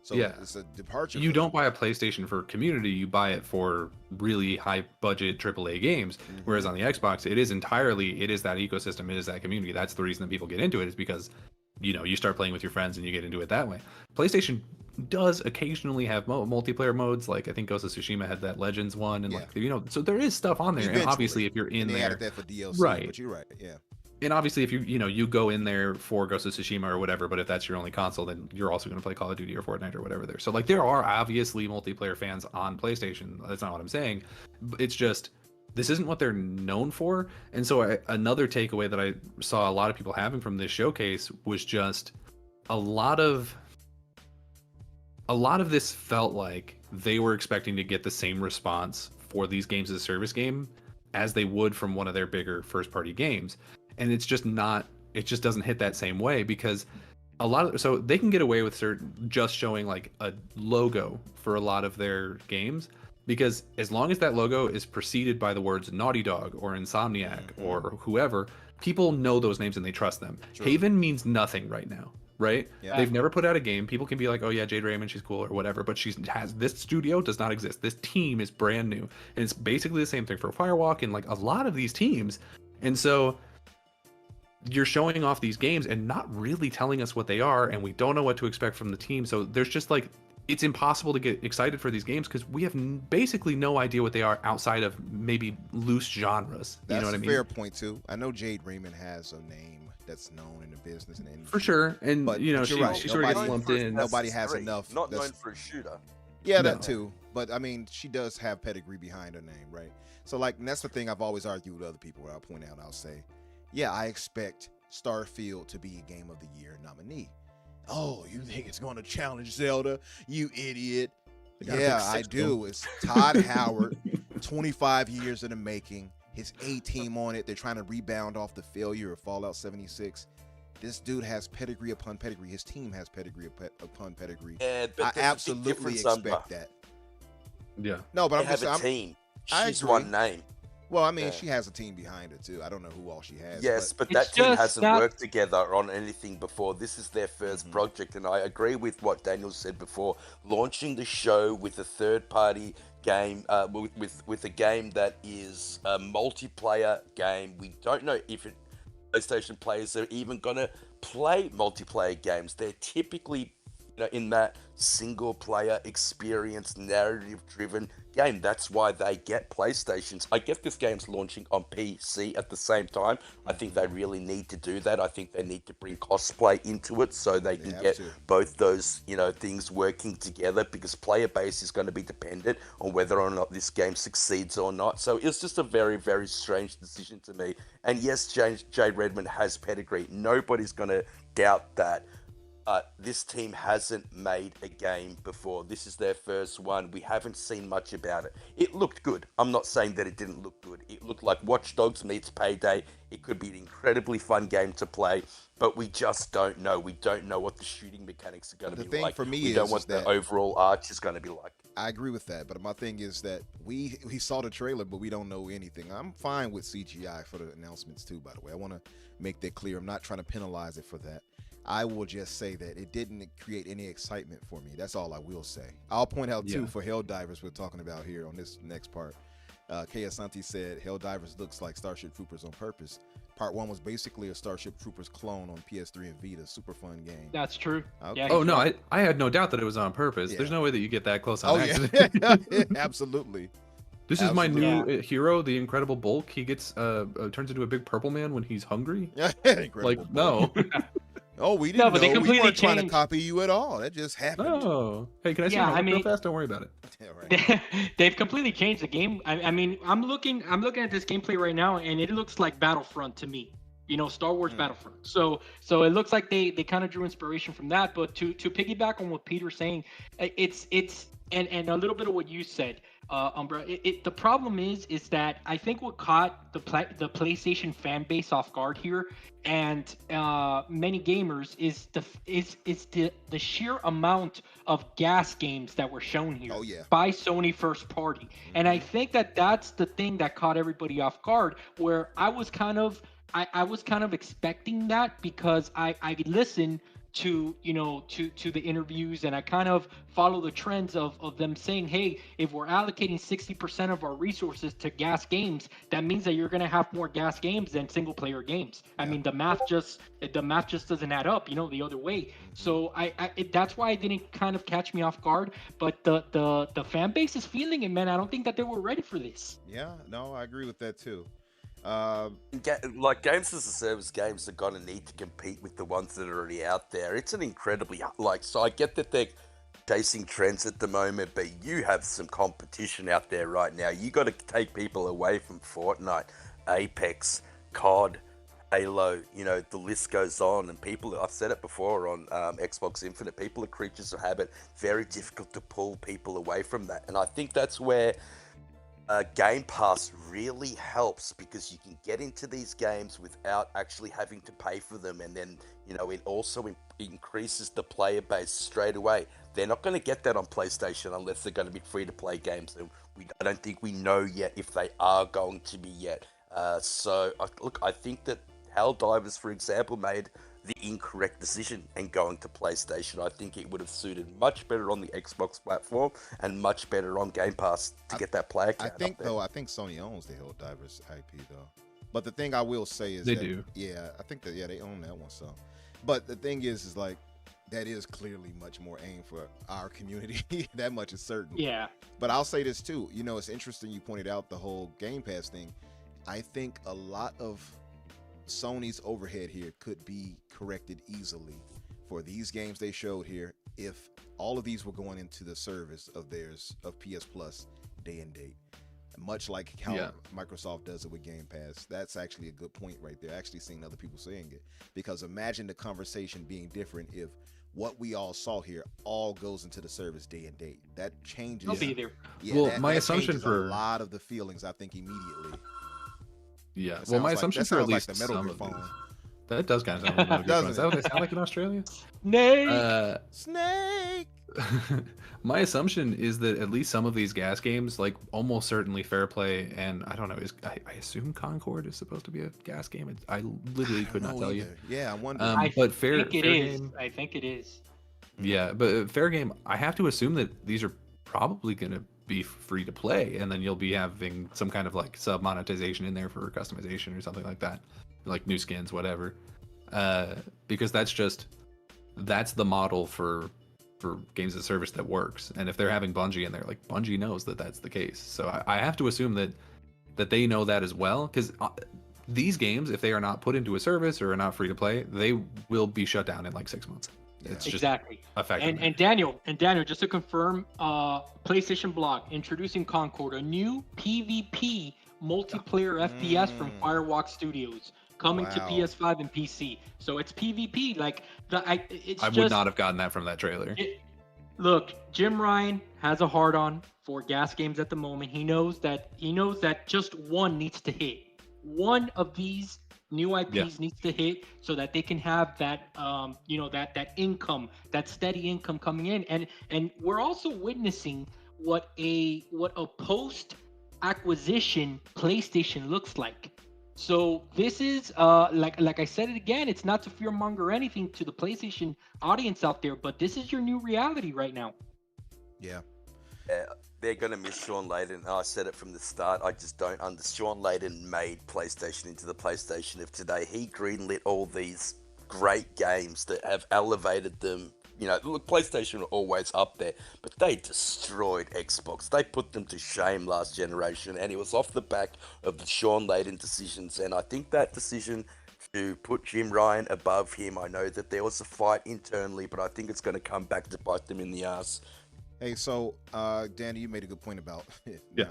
So Yeah. it's a departure. You for don't them. buy a PlayStation for community, you buy it for really high budget AAA games. Whereas on the Xbox, it is that ecosystem, it is that community. That's the reason that people get into it, is because you start playing with your friends and you get into it that way. PlayStation does occasionally have multiplayer modes, like I think Ghost of Tsushima had that Legends one, and so there is stuff on there. And Eventually. obviously, if you're in And they there, added that for DLC, Right. But you're right, yeah. and obviously if you go in there for Ghost of Tsushima or whatever, but if that's your only console, then you're also going to play Call of Duty or Fortnite or whatever there. So like there are obviously multiplayer fans on PlayStation. That's not what I'm saying. It's just this isn't what they're known for. And so another takeaway that I saw a lot of people having from this showcase was just a lot of this felt like they were expecting to get the same response for these games as a service game as they would from one of their bigger first party games. And it's just not, it just doesn't hit that same way, because so they can get away with just showing like a logo for a lot of their games, because as long as that logo is preceded by the words Naughty Dog or Insomniac or whoever, people know those names and they trust them. True. Haven means nothing right now, right? Yeah. They've never put out a game. People can be like, oh yeah, Jade Raymond, she's cool or whatever, but this studio does not exist. This team is brand new. And it's basically the same thing for Firewalk and like a lot of these teams. And so you're showing off these games and not really telling us what they are, and we don't know what to expect from the team. So there's just like, it's impossible to get excited for these games because we have basically no idea what they are outside of maybe loose genres. That's you know what I a mean? fair point too. I know Jade Raymond has a name that's known in the business and the industry. For sure. And But you know, you're she, right. she sort of gets Nobody- lumped in. nobody has enough Not that's- known for a shooter. Yeah, No. that too. But I mean, she does have pedigree behind her name, right? So like, and that's the thing I've always argued with other people. Where I'll point out, I'll say, yeah, I expect Starfield to be a Game of the Year nominee. Oh, you think it's going to challenge Zelda? You idiot. They gotta Yeah, pick I six, do. It's Todd Howard, 25 years in the making. His A team on it. They're trying to rebound off the failure of Fallout 76. This dude has pedigree upon pedigree. His team has pedigree upon pedigree. Yeah, but I there's a big absolutely difference, expect Umbra. that. Yeah. No, but They I'm have just a team. I She's agree. one name. well, I mean, Yeah. she has a team behind her too. I don't know who all she has. Yes, but It's that team just hasn't not- worked together on anything before. This is their 1st project, and I agree with what Daniel said before. Launching the show with a third-party game, with a game that is a multiplayer game. We don't know if PlayStation players are even gonna play multiplayer games. They're typically, in that single player experience, narrative driven game. That's why they get PlayStations. I get this game's launching on PC at the same time. I think they really need to do that. I think they need to bring cosplay into it so they can have get to. both those, things working together, because player base is going to be dependent on whether or not this game succeeds or not. So it's just a very, very strange decision to me. And yes, Jade Redmond has pedigree. Nobody's going to doubt that. This team hasn't made a game before. This is their first one. We haven't seen much about it. It looked good. I'm not saying that it didn't look good. It looked like Watch Dogs meets Payday. It could be an incredibly fun game to play, but we just don't know. We don't know what the shooting mechanics are going to be thing like. for me we don't is know what the that- overall arch is going to be like. I agree with that, but my thing is that we saw the trailer, but we don't know anything. I'm fine with CGI for the announcements too, by the way. I want to make that clear. I'm not trying to penalize it for that. I will just say that it didn't create any excitement for me. That's all I will say. I'll point out too, for Helldivers we're talking about here on this next part. K. Asante said Helldivers looks like Starship Troopers on purpose. Part 1 was basically a Starship Troopers clone on PS3 and Vita. Super fun game. That's true. Okay. Yeah, Oh he's no, right. I had no doubt that it was on purpose. Yeah. There's no way that you get that close on Oh accident. yeah, absolutely. This is my Absolutely. new hero, the Incredible Bulk. He gets turns into a big purple man when he's hungry. Incredible. Like no, Oh, we didn't No, know. but they We completely weren't trying to changed- copy you at all. That just happened. no. Hey, can I see Yeah, your I homework real mean- fast? Don't worry about it. Yeah, right. They've completely changed the game. I mean, I'm looking at this gameplay right now, and it looks like Battlefront to me. Star Wars Battlefront. So it looks like they kind of drew inspiration from that. But to piggyback on what Peter's saying, it's and a little bit of what you said, Umbra. The problem is that I think what caught the PlayStation fan base off guard here, and many gamers, is the sheer amount of gas games that were shown here Oh, yeah. by Sony first party. And I think that's the thing that caught everybody off guard, where I was kind of expecting that, because I listened to the interviews, and I kind of follow the trends of them saying, hey, if we're allocating 60% of our resources to gas games, that means that you're going to have more gas games than single player games. I mean, the math just doesn't add up, the other way. So that's why it didn't kind of catch me off guard. But the fan base is feeling it, man. I don't think that they were ready for this. Yeah, no, I agree with that too. Like games as a service games are going to need to compete with the ones that are already out there. It's an incredibly so I get that they're chasing trends at the moment, but you have some competition out there right now. You got to take people away from Fortnite, Apex, COD, Halo. The list goes on. And people, I've said it before on Xbox Infinite, people are creatures of habit. Very difficult to pull people away from that, and I think that's where Game Pass really helps, because you can get into these games without actually having to pay for them, and then it also increases the player base straight away. They're not going to get that on PlayStation unless they're going to be free to play games, and I don't think we know yet if they are going to be yet. So I think that Helldivers, for example, made the incorrect decision and going to PlayStation. I think it would have suited much better on the Xbox platform and much better on Game Pass to get that player count. I think Sony owns the Helldivers IP though. But the thing I will say is They that, do. Yeah, I think that they own that one. So, but the thing is like that is clearly much more aimed for our community. That much is certain. Yeah. But I'll say this too. It's interesting you pointed out the whole Game Pass thing. I think a lot of Sony's overhead here could be corrected easily for these games they showed here if all of these were going into the service of theirs of PS Plus day and date, much like how Microsoft does it with Game Pass. That's actually a good point right there. Actually seeing other people saying it, because imagine the conversation being different if what we all saw here all goes into the service day and date. That changes. I'll be there. Yeah, Well, my that assumption changes for- a lot of the feelings, I think, immediately. Yeah. That Well, my sounds like- assumption that for at sounds like least the Metal some Gear of phone. these. That does kind of sound like Metal Gear Doesn't Phone. Is that what they sound like in Australia? Nay. Snake. My assumption is that at least some of these gas games, like almost certainly Fair Play, and I don't know, I assume Concord is supposed to be a gas game. I literally could not tell you. Yeah, I wonder. But Fair think it is. Game, I think it is. yeah, but Fair Game, I have to assume that these are probably going to be free to play, and then you'll be having some kind of like sub monetization in there for customization or something like that, like new skins, whatever. Because that's the model for for games as a service that works. And if they're having Bungie in there, like Bungie knows that that's the case. So I have to assume that they know that as well, because these games, if they are not put into a service or are not free to play, they will be shut down in like 6 months. It's just exactly a fact. And Daniel, just to confirm, PlayStation blog introducing Concord, a new PvP multiplayer FPS from Firewalk Studios, coming to PS5 and PC. So it's PvP. Like I would not have gotten that from that trailer. Look, Jim Ryan has a hard on for gas games at the moment. He knows that just one needs to hit. One of these new IPs needs to hit so that they can have that that income, that steady income coming in. And we're also witnessing what a post acquisition PlayStation looks like. So this is like I said it again, it's not to fearmonger anything to the PlayStation audience out there, but this is your new reality right now. Yeah. They're going to miss Sean Layden. I said it from the start. I just don't understand. Sean Layden made PlayStation into the PlayStation of today. He greenlit all these great games that have elevated them. You know, look, PlayStation were always up there, but they destroyed Xbox. They put them to shame last generation, and it was off the back of the Sean Layden decisions. And I think that decision to put Jim Ryan above him, I know that there was a fight internally, but I think it's going to come back to bite them in the ass. Hey, so Danny, you made a good point about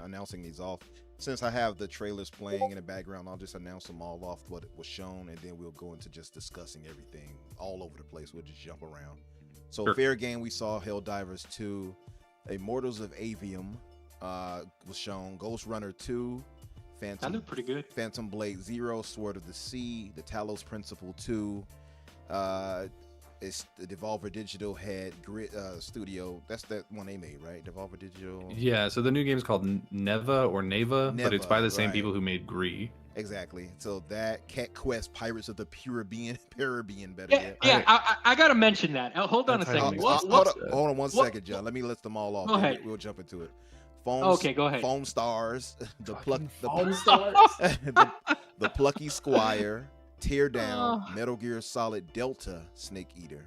announcing these off. Since I have the trailers playing in the background, I'll just announce them all off what was shown, and then we'll go into just discussing everything all over the place. We'll just jump around. So Sure. fair game, we saw Helldivers 2, Immortals of Avium was shown, Ghost Runner 2, That looked pretty good. Phantom Blade 0, Sword of the Sea, the Talos Principle 2, it's the Devolver Digital had Grid Studio. That's that one they made, right? Devolver Digital. Yeah, so the new game is called Neva, but it's by the same right. people who made Gree. Exactly. So that Cat Quest, Pirates of the Caribbean, better Yeah, yet. I gotta mention that. Hold on a That's how second. you Hold on one second, John. Let me list them all off. Go ahead. We'll jump into it. Foam, Okay, go ahead. Foam Stars, the Stars. the Plucky Squire, Teardown, Metal Gear Solid Delta, Snake Eater,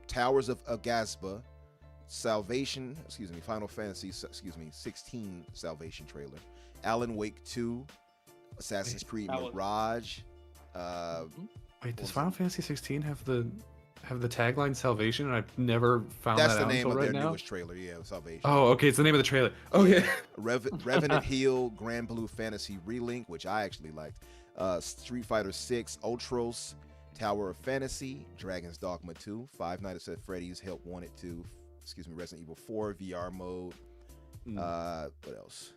Towers of Agasba, Final Fantasy 16 Salvation trailer, Alan Wake 2, Assassin's Creed Mirage. Wait, does Final Fantasy 16 have the tagline Salvation? And I've never found that out That's the name of right their now. newest trailer, Salvation. Oh, okay, it's the name of the trailer. Oh yeah. Revenant Hill, Grand Blue Fantasy Relink, which I actually liked. Street Fighter 6, Ultros, Tower of Fantasy, Dragon's Dogma 2, Five Nights at Freddy's, Help Wanted 2, Resident Evil 4 VR mode. What else?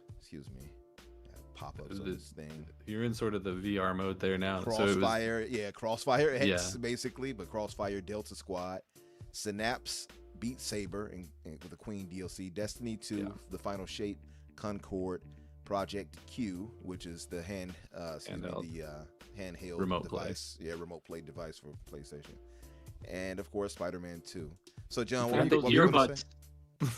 Pop-ups on this thing. You're in sort of the VR mode there now. Crossfire, Crossfire X basically, but Crossfire Delta Squad, Synapse, Beat Saber, and with the Queen DLC, Destiny 2, The Final Shape, Concord, Project Q, which is the handheld remote device, remote play device for PlayStation, and of course Spider-Man 2. So John, what are you gonna say?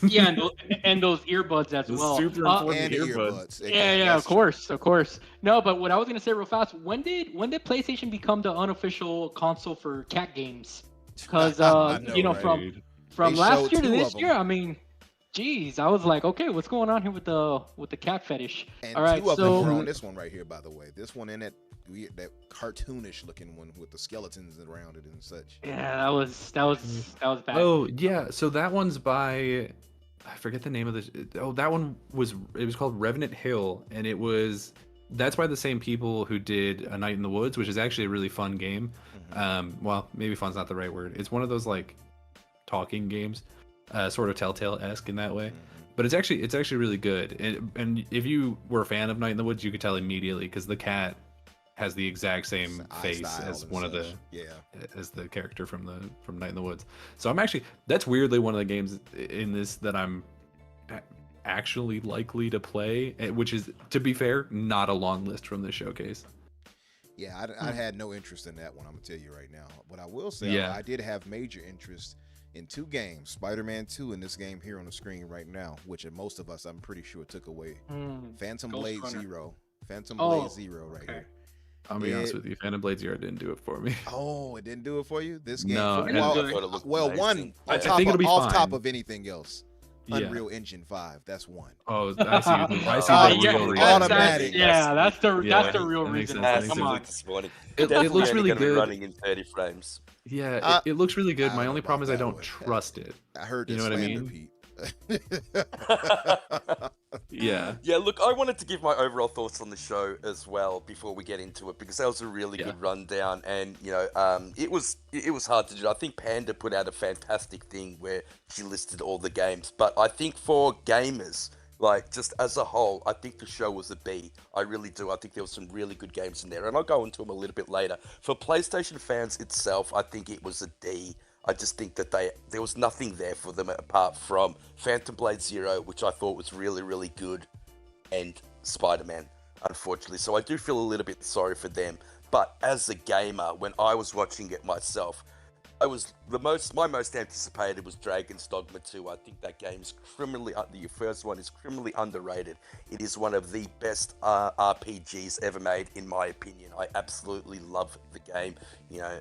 Yeah, and those earbuds as well. Super important And earbuds. Yeah, of course. No, but what I was gonna say real fast, when did PlayStation become the unofficial console for cat games? Because from last year to this year, I mean, geez, I was like, okay, what's going on here with the cat fetish? And all right, two of so them are on this one right here, by the way. This one and that cartoonish looking one with the skeletons around it and such. yeah, that was bad. Oh yeah, so that one's by, I forget the name of this. Oh, that one was called Revenant Hill, and that's by the same people who did A Night in the Woods, which is actually a really fun game. Well, maybe fun's not the right word. It's one of those like talking games, sort of Telltale-esque in that way. But it's actually really good. And if you were a fan of Night in the Woods, you could tell immediately because the cat has the exact same face as one of the as the character from Night in the Woods. So that's weirdly one of the games in this that I'm actually likely to play, which is, to be fair, not a long list from this showcase. Yeah, I had no interest in that one, I'm gonna tell you right now. But I will say I did have major interest in two games, Spider-Man 2 and this game here on the screen right now, which most of us, I'm pretty sure, took away. Phantom Blade Zero right here. I'll be honest with you, Phantom Blade Zero didn't do it for me. Oh, it didn't do it for you. This game, No, for, and- well, I thought it looked well, one amazing. on I top think of, it'll be off top fine. of anything else. Yeah. Unreal Engine 5. That's one. Oh, I see. I see Oh, the yeah, real yeah, reason. automatic. That's the real that makes reason. sense, that That's makes Come sense. on. disappointing. It Definitely looks only really gonna be good. running in 30 frames. Yeah, it looks really I good. don't My know only problem is about I that don't one. trust it. I heard You this know what I slander, mean? Pete. Yeah. Yeah, look, I wanted to give my overall thoughts on the show as well before we get into it because that was a really Yeah. good rundown, and it was hard to do. I think Panda put out a fantastic thing where she listed all the games, but I think for gamers, like just as a whole, I think the show was a B. I really do. I think there were some really good games in there, and I'll go into them a little bit later. For PlayStation fans itself, I think it was a D. I just think that there was nothing there for them apart from Phantom Blade Zero, which I thought was really, really good, and Spider-Man, unfortunately. So I do feel a little bit sorry for them. But as a gamer, when I was watching it myself, my most anticipated was Dragon's Dogma 2. I think that game is the first one is criminally underrated. It is one of the best RPGs ever made, in my opinion. I absolutely love the game.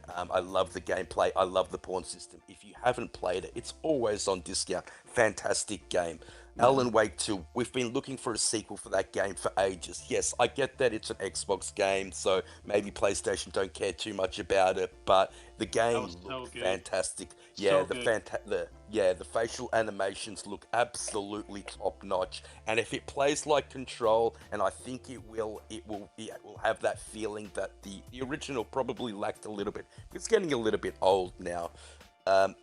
I love the gameplay. I love the pawn system. If you haven't played it, it's always on discount. Fantastic game. Alan Wake 2, we've been looking for a sequel for that game for ages. Yes, I get that it's an Xbox game, so maybe PlayStation don't care too much about it, but the game looked fantastic. Yeah, the facial animations look absolutely top notch. And if it plays like Control, and I think it will have that feeling that the original probably lacked a little bit. It's getting a little bit old now. I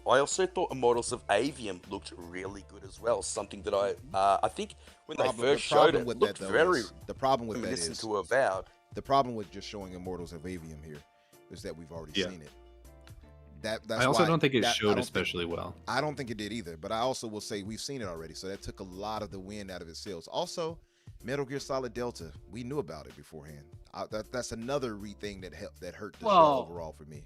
also thought Immortals of Avium looked really good as well. Something that I think when they first showed it, looked very. The problem with that listen is to Avowed. the problem with just showing Immortals of Avium here is that we've already seen it. That's I also why don't think it I showed don't especially well. I don't think it did either. But I also will say we've seen it already, so that took a lot of the wind out of its sails. Also, Metal Gear Solid Delta, we knew about it beforehand. That's another thing that hurt the show overall for me.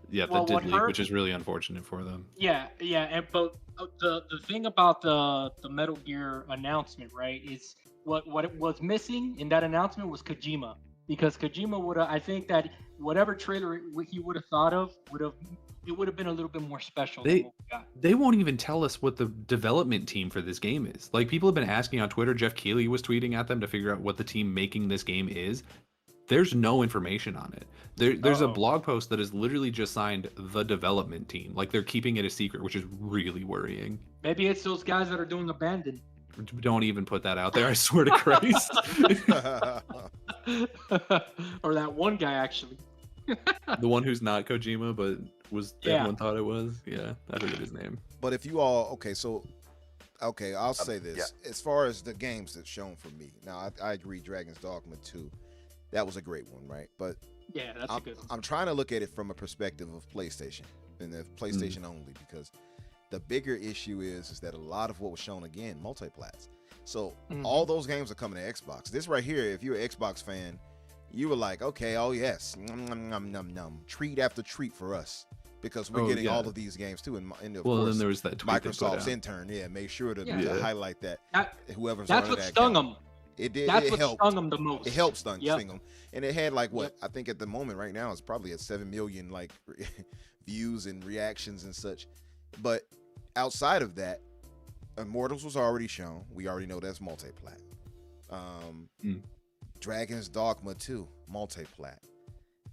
Yeah, Well, that what did leak, hurt- which is really unfortunate for them. But the thing about the Metal Gear announcement, right, is what it was missing in that announcement was Kojima, because Kojima I think that whatever trailer he would have thought of would have been a little bit more special than what we got. They won't even tell us what the development team for this game is. Like, people have been asking on Twitter. Jeff Keighley was tweeting at them to figure out what the team making this game is. There's no information on it. There's a blog post that is literally just signed the development team. Like, they're keeping it a secret, which is really worrying. Maybe it's those guys that are doing Abandon. Don't even put that out there, I swear to Christ. Or that one guy, actually. The one who's not Kojima, but everyone thought it was. Yeah, I forget his name. But if you all I'll say this. As far as the games that's shown for me, now I agree, Dragon's Dogma 2, that was a great one, right? But yeah, that's a good one. I'm trying to look at it from a perspective of PlayStation and the PlayStation only, because the bigger issue is that a lot of what was shown, again, multiplats. So all those games are coming to Xbox. This right here, if you're an Xbox fan, you were like, okay, oh yes, treat after treat for us, because we're getting all of these games too. And of course, then there was that tweet Microsoft's intern, made sure to highlight that. Whoever's that's running what that stung account. them. It did. That's it what helped. stung them the most. It helped sting them, and it had like what I think at the moment right now it's probably at 7 million like views and reactions and such. But outside of that, Immortals was already shown. We already know that's multiplat. Dragon's Dogma 2, multiplat.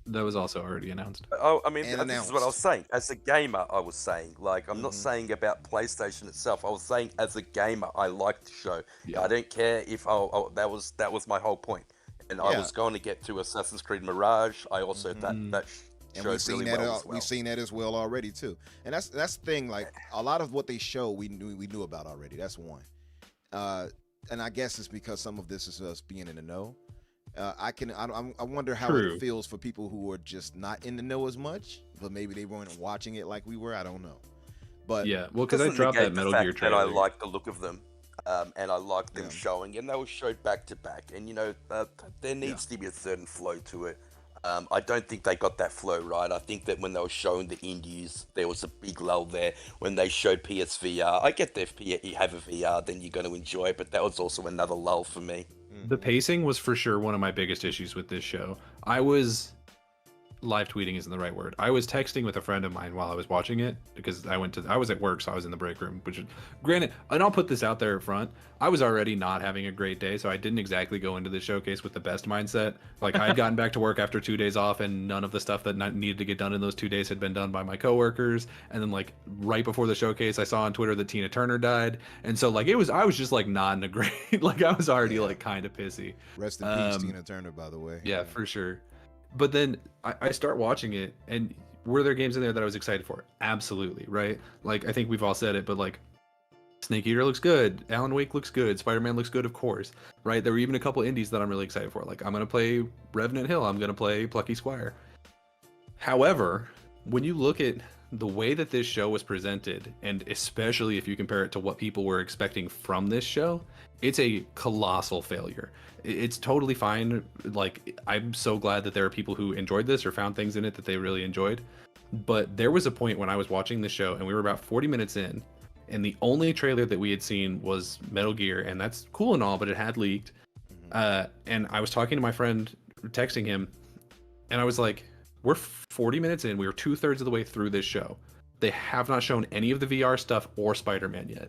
That was also already announced. Oh, I mean, this is what I was saying. As a gamer, I was saying, like, I'm not saying about PlayStation itself. I was saying, as a gamer, I liked the show. Yeah. I don't care if that was my whole point. And I was going to get to Assassin's Creed Mirage. I also that and we've seen really that we've seen that as well already too. And that's the thing. Like, a lot of what they show, we knew about already. That's one. And I guess it's because some of this is us being in the know. I wonder how it feels for people who are just not in the know as much, but maybe they weren't watching it like we were. I don't know. But yeah, well, because I dropped that Metal Gear trailer. I like the look of them, and I like them showing, and they were showed back to back. And there needs to be a certain flow to it. I don't think they got that flow right. I think that when they were showing the indies, there was a big lull there. When they showed PSVR, I get that if you have a VR, then you're going to enjoy it, but that was also another lull for me. The pacing was for sure one of my biggest issues with this show. I was live tweeting isn't the right word. I was texting with a friend of mine while I was watching it because I was at work, so I was in the break room, which granted, and I'll put this out there up front, I was already not having a great day, so I didn't exactly go into the showcase with the best mindset. Like, I had gotten back to work after 2 days off, and none of the stuff that needed to get done in those 2 days had been done by my coworkers. And then, like, right before the showcase, I saw on Twitter that Tina Turner died, and so like I was just like not in a great like I was already like kind of pissy. Rest in peace, Tina Turner, by the way. Yeah, for sure. But then I start watching it, and were there games in there that I was excited for? Absolutely, right? Like, I think we've all said it, but like, Snake Eater looks good, Alan Wake looks good, Spider-Man looks good, of course, right? There were even a couple indies that I'm really excited for. Like, I'm gonna play Revenant Hill, I'm gonna play Plucky Squire. However, when you look at the way that this show was presented, and especially if you compare it to what people were expecting from this show, it's a colossal failure. It's totally fine. Like, I'm so glad that there are people who enjoyed this or found things in it that they really enjoyed. But there was a point when I was watching the show and we were about 40 minutes in, and the only trailer that we had seen was Metal Gear, and that's cool and all, but it had leaked. And I was talking to my friend, texting him, and I was like, we're 40 minutes in, we were 2/3 of the way through this show. They have not shown any of the VR stuff or Spider-Man yet.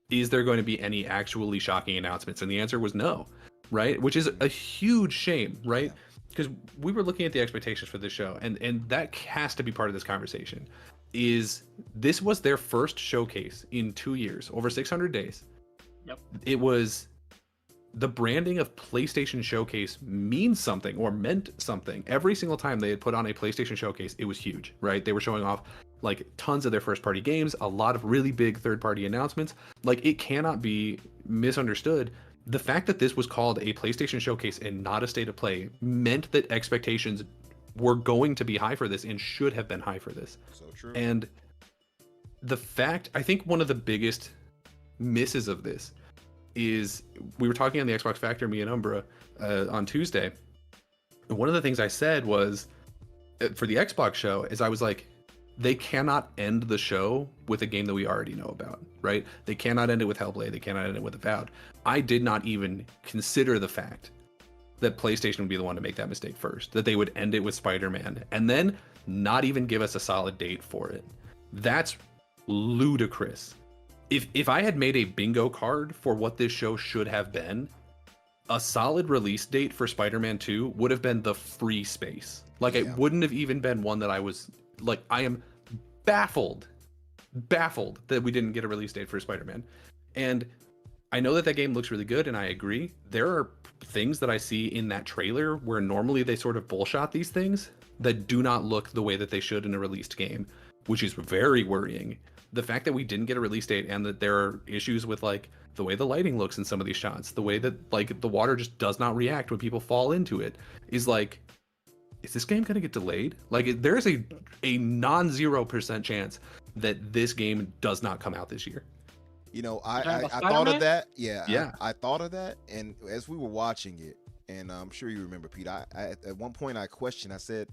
Is there going to be any actually shocking announcements? And the answer was no, right? Which is a huge shame, right? Because we were looking at the expectations for this show, and that has to be part of this conversation. Is this was their first showcase in 2 years, over 600 days. Yep. It was the branding of PlayStation Showcase means something or meant something. Every single time they had put on a PlayStation Showcase, it was huge, right? They were showing off like tons of their first party games, a lot of really big third party announcements. Like, it cannot be misunderstood. The fact that this was called a PlayStation Showcase and not a state of play meant that expectations were going to be high for this and should have been high for this. So true. And the fact, I think one of the biggest misses of this is, we were talking on the Xbox Factor, me and Umbra, on Tuesday. And one of the things I said was, for the Xbox show, is I was like, they cannot end the show with a game that we already know about, right? They cannot end it with Hellblade. They cannot end it with Avowed. I did not even consider the fact that PlayStation would be the one to make that mistake first, that they would end it with Spider-Man and then not even give us a solid date for it. That's ludicrous. If I had made a bingo card for what this show should have been, a solid release date for Spider-Man 2 would have been the free space. Like, it wouldn't have even been one that I was like, I am baffled that we didn't get a release date for Spider-Man. And I know that that game looks really good, and I agree. There are things that I see in that trailer where normally they sort of bullshot these things that do not look the way that they should in a released game, which is very worrying. The fact that we didn't get a release date and that there are issues with like the way the lighting looks in some of these shots, the way that like the water just does not react when people fall into it, is like, is this game going to get delayed? Like, there is a non-0% chance that this game does not come out this year. You know, I thought of that. Yeah. I thought of that. And as we were watching it, and I'm sure you remember, Pete, I at one point I questioned, I said,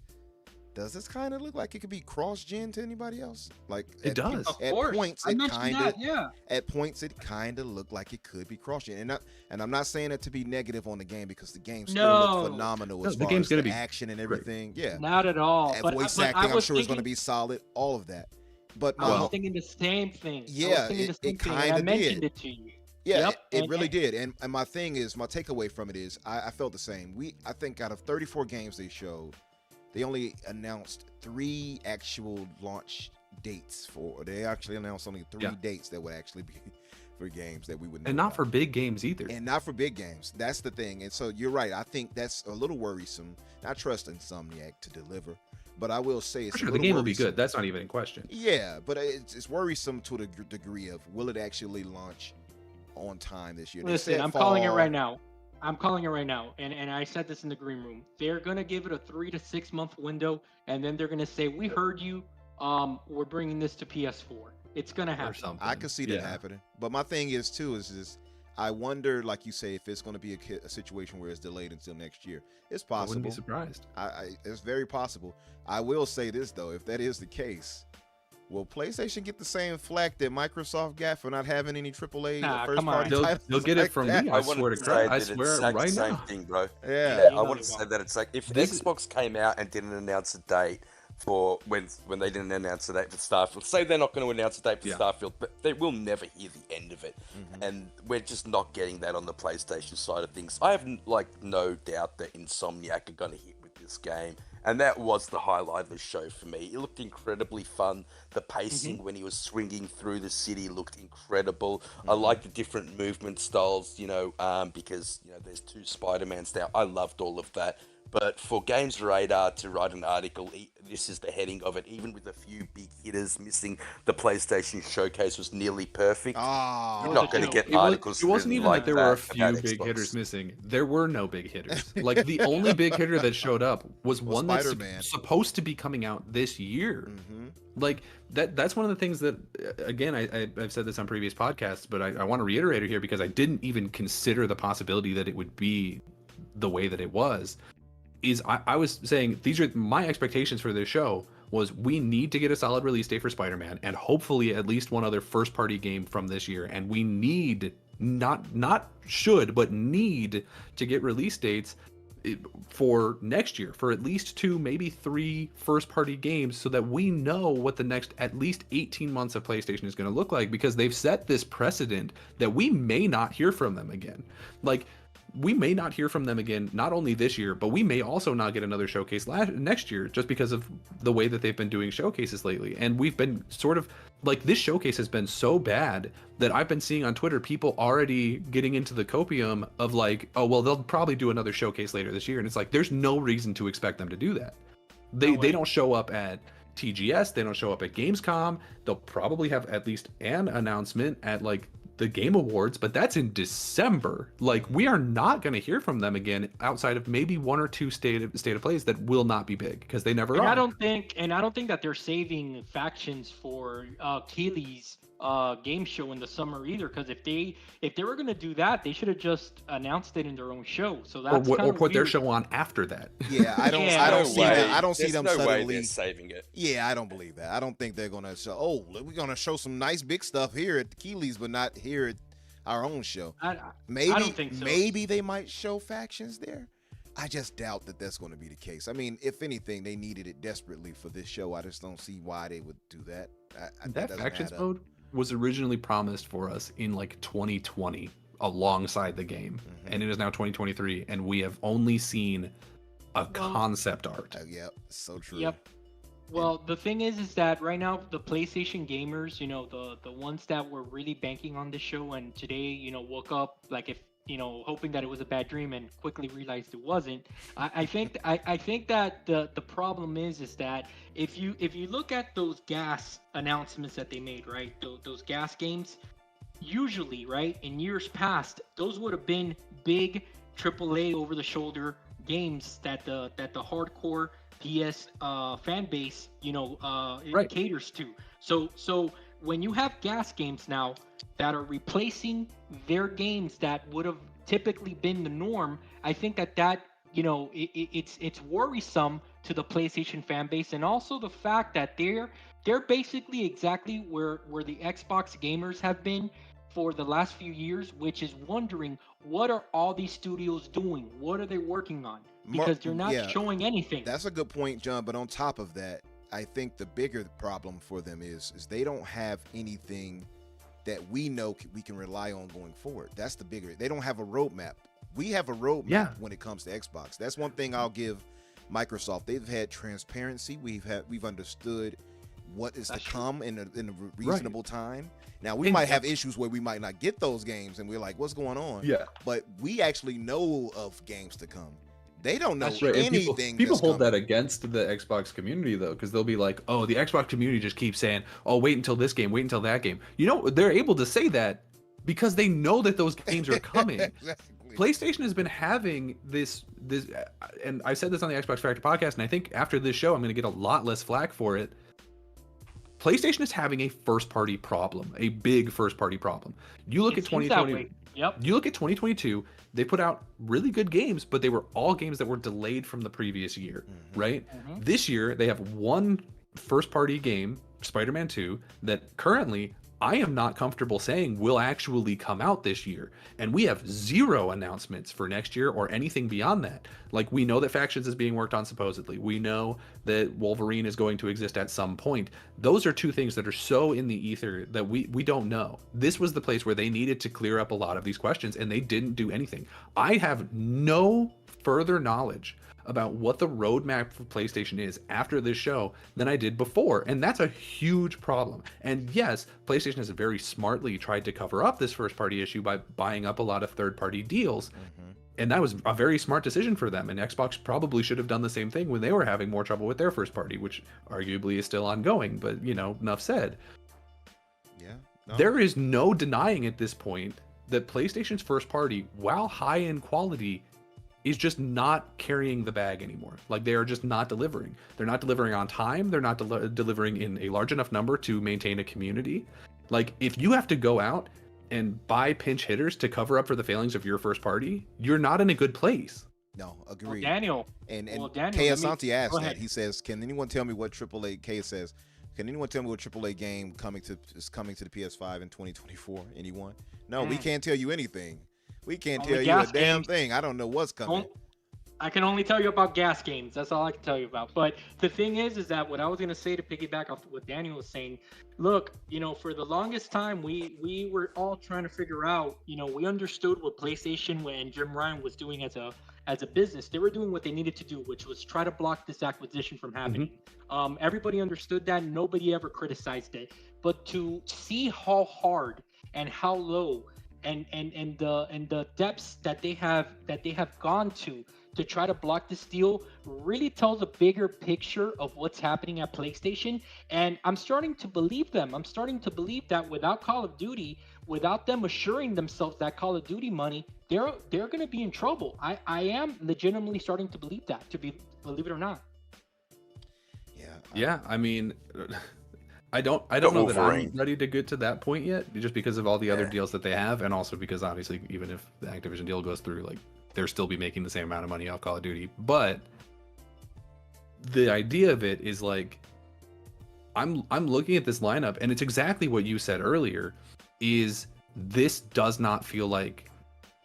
does this kind of look like it could be cross-gen to anybody else? Like, it does. At points, I mentioned that, yeah. At points, it kind of looked like it could be cross-gen. And I'm not saying it to be negative on the game, because the game still looks phenomenal as far as the action and everything. Great. Yeah. Not at all. But voice acting, I'm sure is going to be solid. All of that. But I was thinking the same thing. Yeah, it kind of did. I mentioned it to you. Yeah, it really did. And my thing is, my takeaway from it is, I felt the same. I think out of 34 games they showed, they only announced 3 actual launch dates for. They actually announced only 3 dates that would actually be for games that we would know. And not for big games either. And not for big games. That's the thing. And so you're right. I think that's a little worrisome. I trust Insomniac to deliver, but I will say it's for sure the game will be good. That's not even in question. Yeah, but it's worrisome to the degree of, will it actually launch on time this year? Listen, I'm calling it right now. And I said this in the green room. They're gonna give it a 3 to 6 month window, and then they're gonna say, "We heard you. We're bringing this to PS4." It's gonna happen. I could see that happening. But my thing is too is I wonder, like you say, if it's going to be a situation where it's delayed until next year. It's possible. I wouldn't be surprised. It's very possible. I will say this though: if that is the case, Will PlayStation get the same flack that Microsoft got for not having any AAA Nah, first come on. party They'll titles? get it like from that? me. I I swear wanted to to God. say I that it's swear exact right same now. thing, bro. Yeah. Yeah, you I know want they to say won't. that it's like if This- Xbox came out and didn't announce a date for when they didn't announce a date for Starfield. Say they're not going to announce a date for Yeah. Starfield, but they will never hear the end of it, Mhm. and we're just not getting that on the PlayStation side of things. I have like no doubt that Insomniac are going to hit with this game, and that was the highlight of the show for me. It looked incredibly fun. The pacing when he was swinging through the city looked incredible. I like the different movement styles, because there's 2 Spider-Mans now. I loved all of that. But for Games Radar to write an article, this is the heading of it, even with a few big hitters missing, the PlayStation Showcase was nearly perfect. Ah, You're was not a going to joke. get It articles wasn't written even like that there were a that few about big Xbox. hitters missing. There were no big hitters. Like the only big hitter that showed up was Well, one that's Spider-Man. supposed to be coming out this year. Mhm. Like that's one of the things that again I've said this on previous podcasts, but I want to reiterate it here because I didn't even consider the possibility that it would be the way that it was. I was saying these are my expectations for this show was we need to get a solid release date for Spider-Man and hopefully at least one other first party game from this year, and we need not should but need to get release dates for next year for at least 2 maybe 3 first party games so that we know what the next at least 18 months of PlayStation is going to look like, because they've set this precedent that we may not hear from them again. Like we may not hear from them again, not only this year, but we may also not get another showcase next year just because of the way that they've been doing showcases lately. And we've been sort of like, this showcase has been so bad that I've been seeing on Twitter people already getting into the copium of like, oh, well, they'll probably do another showcase later this year. And it's like, there's no reason to expect them to do that. They don't show up at TGS. They don't show up at Gamescom. They'll probably have at least an announcement at like the Game Awards, but that's in December. Like we are not going to hear from them again outside of maybe 1 or 2 state of plays that will not be big because they never are. I don't think that they're saving factions for Keely's game show in the summer either. Because if they were gonna do that, they should have just announced it in their own show. So that's or put their weird. show on after that. Yeah, I don't. Yeah. I don't No see way. that. I don't see There's them no way suddenly. they're saving it. Yeah, I don't believe that. I don't think they're gonna show. Oh, we're gonna show some nice big stuff here at the Keeley's, but not here at our own show. Maybe, I don't think so. Maybe they might show factions there. I just doubt that that's going to be the case. I mean, if anything, they needed it desperately for this show. I just don't see why they would do that. That factions mode was originally promised for us in like 2020 alongside the game, and it is now 2023, and we have only seen a concept art. Yep, so true. Yep. Well, the thing is that right now the PlayStation gamers, the ones that were really banking on this show and today, woke up like if hoping that it was a bad dream and quickly realized it wasn't. I think that the problem is that if you look at those gas announcements that they made, right, those gas games, usually, right, in years past, those would have been big AAA over the shoulder games that the hardcore PS fan base Right. caters to. So when you have gas games now that are replacing their games that would have typically been the norm, I think that it's worrisome to the PlayStation fan base, and also the fact that they're basically exactly where the Xbox gamers have been for the last few years, which is wondering what are all these studios doing? What are they working on? Because they're not showing anything. That's a good point, John. But on top of that, I think the bigger problem for them is they don't have anything that we know we can rely on going forward. That's the bigger. They don't have a roadmap. We have a roadmap when it comes to Xbox. That's one thing I'll give Microsoft. They've had transparency. We've understood what is to come in a reasonable time. Now we might have issues where we might not get those games, and we're like, "What's going on?" Yeah. But we actually know of games to come. They don't know That's right. And anything. People hold coming. that against the Xbox community though, because they'll be like, "Oh, the Xbox community just keeps saying, oh, wait until this game, wait until that game." They're able to say that because they know that those games are coming. Exactly. PlayStation has been having this, and I said this on the Xbox Factor podcast, and I think after this show, I'm going to get a lot less flack for it. PlayStation is having a first-party problem, a big first-party problem. You look at 2020. Yep. You look at 2022, they put out really good games, but they were all games that were delayed from the previous year, right? This year, they have one first-party game Spider-Man 2 that currently I am not comfortable saying will actually come out this year. And we have zero announcements for next year or anything beyond that. Like, we know that Factions is being worked on supposedly. We know that Wolverine is going to exist at some point. Those are two things that are so in the ether that we don't know. This was the place where they needed to clear up a lot of these questions, and they didn't do anything. I have no further knowledge about what the roadmap for PlayStation is after this show than I did before, and that's a huge problem. And yes, PlayStation has very smartly tried to cover up this first-party issue by buying up a lot of third-party deals, and that was a very smart decision for them. And Xbox probably should have done the same thing when they were having more trouble with their first-party, which arguably is still ongoing. But enough said. Yeah, no. There is no denying at this point that PlayStation's first-party, while high in quality, is just not carrying the bag anymore. Like, they are just not delivering. They're not delivering on time. They're not delivering in a large enough number to maintain a community. Like, if you have to go out and buy pinch hitters to cover up for the failings of your first party, you're not in a good place. No, agreed. Daniel. And Daniel, K. Asante asked go that. ahead. He says, "Can anyone tell me what AAA?" K says, "Can anyone tell me what AAA game is coming to the PS5 in 2024? Anyone? No, we can't tell you anything. We can't Only tell you a gas damn games. thing. I don't know what's coming." I can only tell you about gas games. That's all I can tell you about. But the thing is that what I was gonna say, to piggyback off what Daniel was saying, look, for the longest time we were all trying to figure out, we understood what PlayStation and Jim Ryan was doing as a business. They were doing what they needed to do, which was try to block this acquisition from happening. Everybody understood that. Nobody ever criticized it. But to see how hard and how low and the depths that they have gone to try to block this deal really tells a bigger picture of what's happening at PlayStation. And I'm starting to believe them. I'm starting to believe that without Call of Duty, without them assuring themselves that Call of Duty money, they're going to be in trouble. I am legitimately starting to believe that, believe it or not. Yeah, I mean, I don't know that I'm Wolverine. ready to get to that point yet, just because of all the other deals that they have, and also because obviously even if the Activision deal goes through, like, they'll still be making the same amount of money off Call of Duty. But the idea of it is, like, I'm looking at this lineup, and it's exactly what you said earlier, is this does not feel like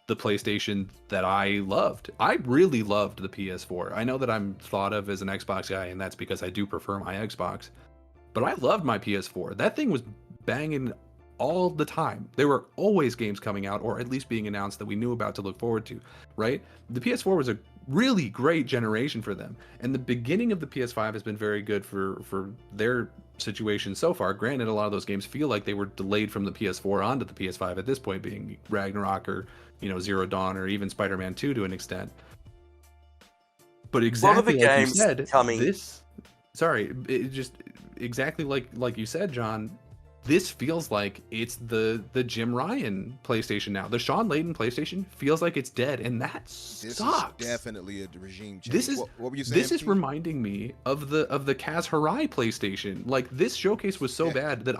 the PlayStation that I loved. I really loved the PS4. I know that I'm thought of as an Xbox guy, and that's because I do prefer my Xbox. But I loved my PS4. That thing was banging all the time. There were always games coming out, or at least being announced, that we knew about to look forward to, right? The PS4 was a really great generation for them, and the beginning of the PS5 has been very good for their situation so far. Granted, a lot of those games feel like they were delayed from the PS4 onto the PS5 at this point, being Ragnarok or Zero Dawn or even Spider-Man 2 to an extent. But exactly like you said, exactly like you said, John, this feels like it's the Jim Ryan PlayStation now. The Sean Layden PlayStation feels like it's dead, and that This sucks. is definitely a regime change. This is what were you saying? This is Pete? reminding me of the Kaz Hirai PlayStation. Like, this showcase was so bad that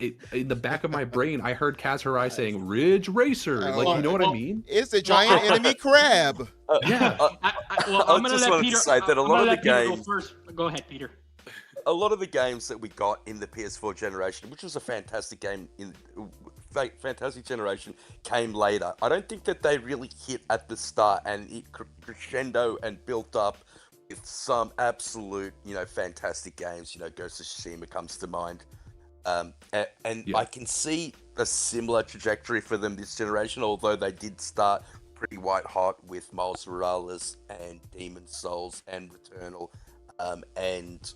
it in the back of my brain I heard Kaz Hirai saying Ridge Racer. Like, you know what I mean? It's a giant enemy crab. Yeah. I'm gonna let Peter. Say that a lot of the Go games. first. Go ahead, Peter. A lot of the games that we got in the PS4 generation, which was a fantastic fantastic generation, came later. I don't think that they really hit at the start, and it crescendo and built up with some absolute, fantastic games. Ghost of Tsushima comes to mind. I can see a similar trajectory for them this generation, although they did start pretty white hot with Miles Morales and Demon's Souls and Returnal, and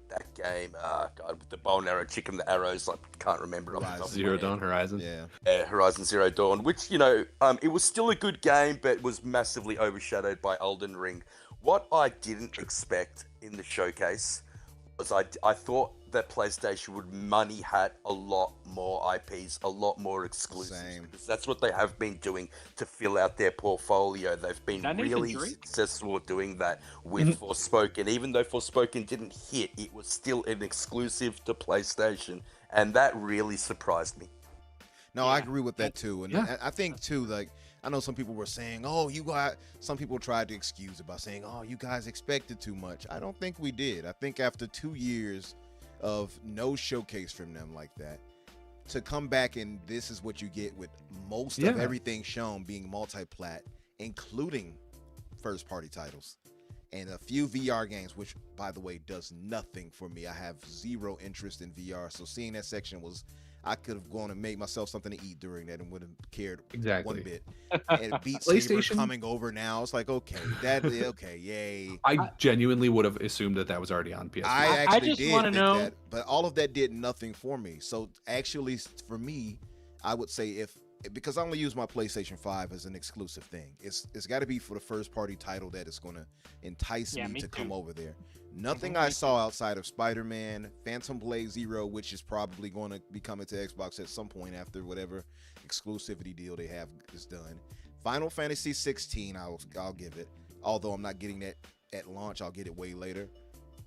that game, God, with the bow and arrow, chicken, the arrows, I can't remember it off the top of my Zero head. Dawn Horizon. Yeah. Horizon Zero Dawn, which, it was still a good game, but was massively overshadowed by Elden Ring. What I didn't expect in the showcase was I thought that PlayStation would money hat a lot more IPs, a lot more exclusives. Same. Because that's what they have been doing to fill out their portfolio. They've been That really infantry? successful at doing that with Forspoken. Even though Forspoken didn't hit, it was still an exclusive to PlayStation. And that really surprised me. No, I agree with that too, and Yeah. I think too, like, I know some people were saying, some people tried to excuse it by saying, oh, you guys expected too much. I don't think we did. I think after 2 years of no showcase from them like that, to come back and this is what you get with most of everything shown being multi-plat, including first-party titles and a few VR games, which, by the way, does nothing for me. I have zero interest in VR, so seeing that section was, I could have gone and made myself something to eat during that and wouldn't have cared one bit. And Beat Saber coming over now, it's like, okay, yay. I genuinely would have assumed that was already on PS4. I actually just did wanna think know- that, but all of that did nothing for me. So actually, for me, I would say because I only use my PlayStation 5 as an exclusive thing, it's got to be for the first party title that is going to entice me to come over there. Nothing I saw outside of Spider-Man, Phantom Blade Zero, which is probably going to be coming to Xbox at some point after whatever exclusivity deal they have is done. Final Fantasy 16, I'll give it. Although I'm not getting that at launch, I'll get it way later.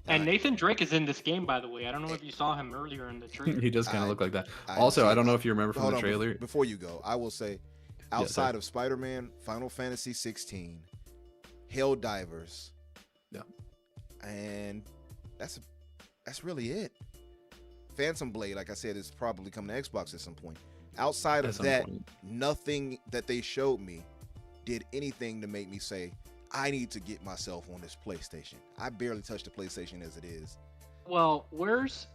And Nathan Drake is in this game, by the way. I don't know if you saw him earlier in the trailer. He does kind of look like that. Also, I don't know if you remember from the trailer. Before you go, I will say, outside of Spider-Man, Final Fantasy 16, Helldivers, and that's really it. Phantom Blade, like I said, is probably coming to Xbox at some point. Outside of that, nothing that they showed me did anything to make me say, I need to get myself on this PlayStation. I barely touch the PlayStation as it is. Well, where's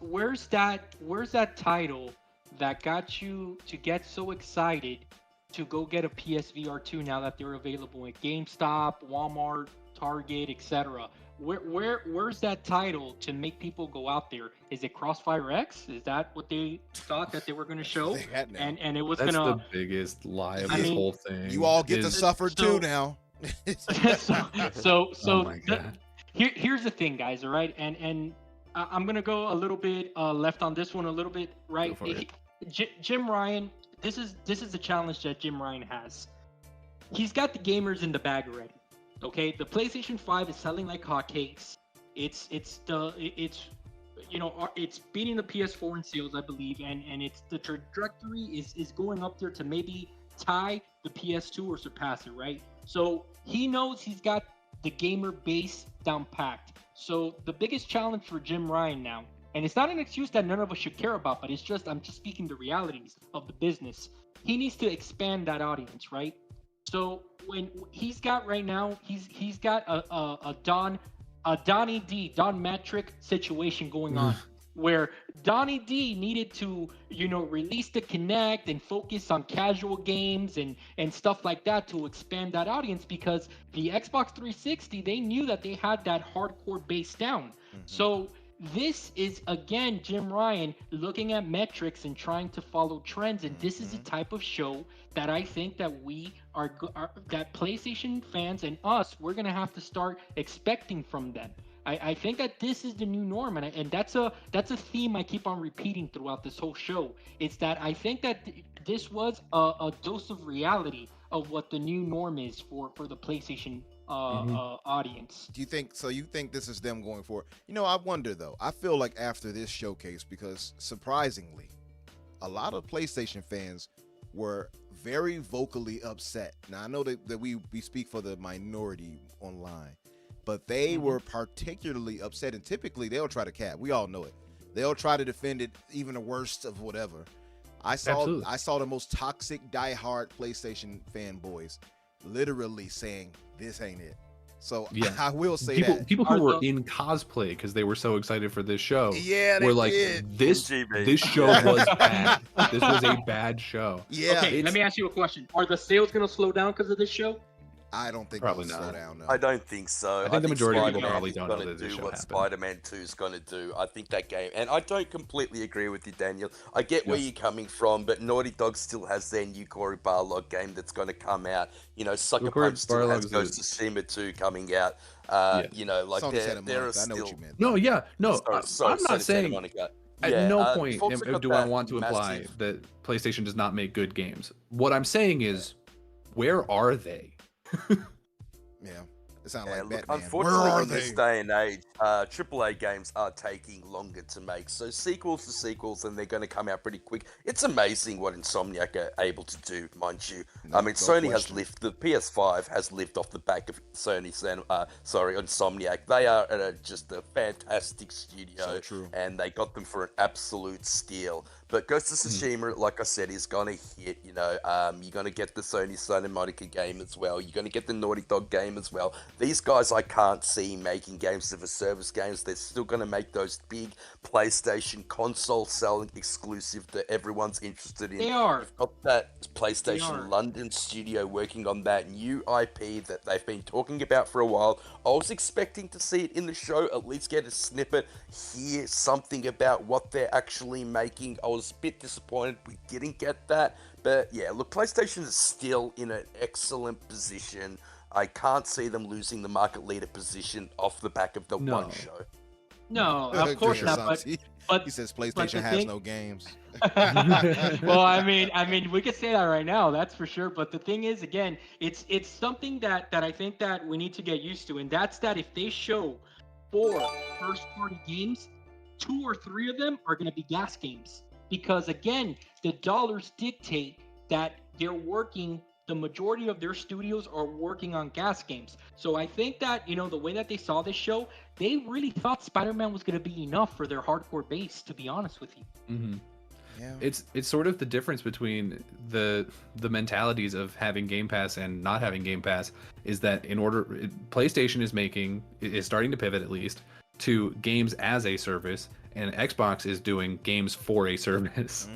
that title that got you to get so excited to go get a PSVR 2 now that they're available at GameStop, Walmart, Target, etc.? Where's that title to make people go out there? Is it Crossfire X? Is that what they thought that they were going to show? And it was That's gonna. the biggest lie of this whole thing. You all get to suffer too now. Oh my God. Here's the thing, guys. All right, and I'm gonna go a little bit left on this one, a little bit right. Jim Ryan, this is the challenge that Jim Ryan has. He's got the gamers in the bag already. Okay, the PlayStation 5 is selling like hotcakes. It's beating the PS4 in sales, I believe, and it's the trajectory is going up there to maybe tie the PS2 or surpass it, right? So he knows he's got the gamer base down packed. So the biggest challenge for Jim Ryan now, and it's not an excuse that none of us should care about, but I'm just speaking the realities of the business. He needs to expand that audience, right? So when he's got right now, he's got a Donnie Metric situation going on, where Donnie D needed to, release the Kinect and focus on casual games and stuff like that to expand that audience, because the Xbox 360, they knew that they had that hardcore base down. So this is, again, Jim Ryan looking at metrics and trying to follow trends, and this is the type of show that I think that that PlayStation fans and us, we're gonna have to start expecting from them. I think that this is the new norm, and that's a theme I keep on repeating throughout this whole show. It's that I think that this was a dose of reality of what the new norm is for the PlayStation audience. Do you think so? You think this is them going forward? I wonder though. I feel like after this showcase, because surprisingly, a lot of PlayStation fans were very vocally upset. Now I know that we speak for the minority online, but they were particularly upset, and typically they'll try to cap. We all know it. They'll try to defend it, even the worst of whatever. I saw the most toxic, diehard PlayStation fanboys literally saying, "This ain't it." So I will say people who were in cosplay because they were so excited for this show, were like, "This show was bad. This was a bad show." Yeah. Okay, let me ask you a question: are the sales gonna slow down because of this show? I don't think Probably it'll slow not. down. No. I don't think so. I think the majority of people Spider-Man probably is don't know gonna that this do show what happened. Spider-Man 2 is going to do. I think that game, and I don't completely agree with you, Daniel. I get where you're coming from, but Naughty Dog still has their new Cory Barlog game that's going to come out. Sucker Punch still has Ghost of Tsushima 2 coming out. There are I know what still. you meant. No. I'm not saying. Monica. At no point Fox have got do I that want to imply massive- that PlayStation does not make good games. What I'm saying is, where are they? Yeah. It sounds Yeah, like look, Batman. Where unfortunately, are in this they? day and age, AAA games are taking longer to make. So sequels to sequels, and they're going to come out pretty quick. It's amazing what Insomniac are able to do, mind you. I mean, No Sony has question. lived, the PS5 has lived off the back of Sony's, Insomniac. They are just a fantastic studio, So true. and they got them for an absolute steal. But Ghost of Tsushima, like I said, is gonna hit. You're gonna get the Sony Santa Monica game as well. You're gonna get the Naughty Dog game as well. These guys, I can't see making games of a service games. They're still gonna make those big PlayStation console selling exclusive that everyone's interested in. They are. You've got that They PlayStation are. London studio working on that new IP that they've been talking about for a while. I was expecting to see it in the show, at least get a snippet, hear something about what they're actually making. I was a bit disappointed we didn't get that. But yeah, look, PlayStation is still in an excellent position. I can't see them losing the market leader position off the back of the No. one show. No, of course not. But He says but PlayStation the has thing- no games. well, I mean, we could say that right now, that's for sure. But the thing is, again, it's something that I think that we need to get used to, and that's that if they show 4 first-party games, 2 or 3 of them are going to be gas games, because again, the dollars dictate that they're working. The majority of their studios are working on gas games. So I think that, the way that they saw this show, they really thought Spider-Man was going to be enough for their hardcore base, to be honest with you. Mm-hmm. Yeah. It's sort of the difference between the mentalities of having Game Pass and not having Game Pass is that PlayStation is starting to pivot at least to games as a service, and Xbox is doing games for a service.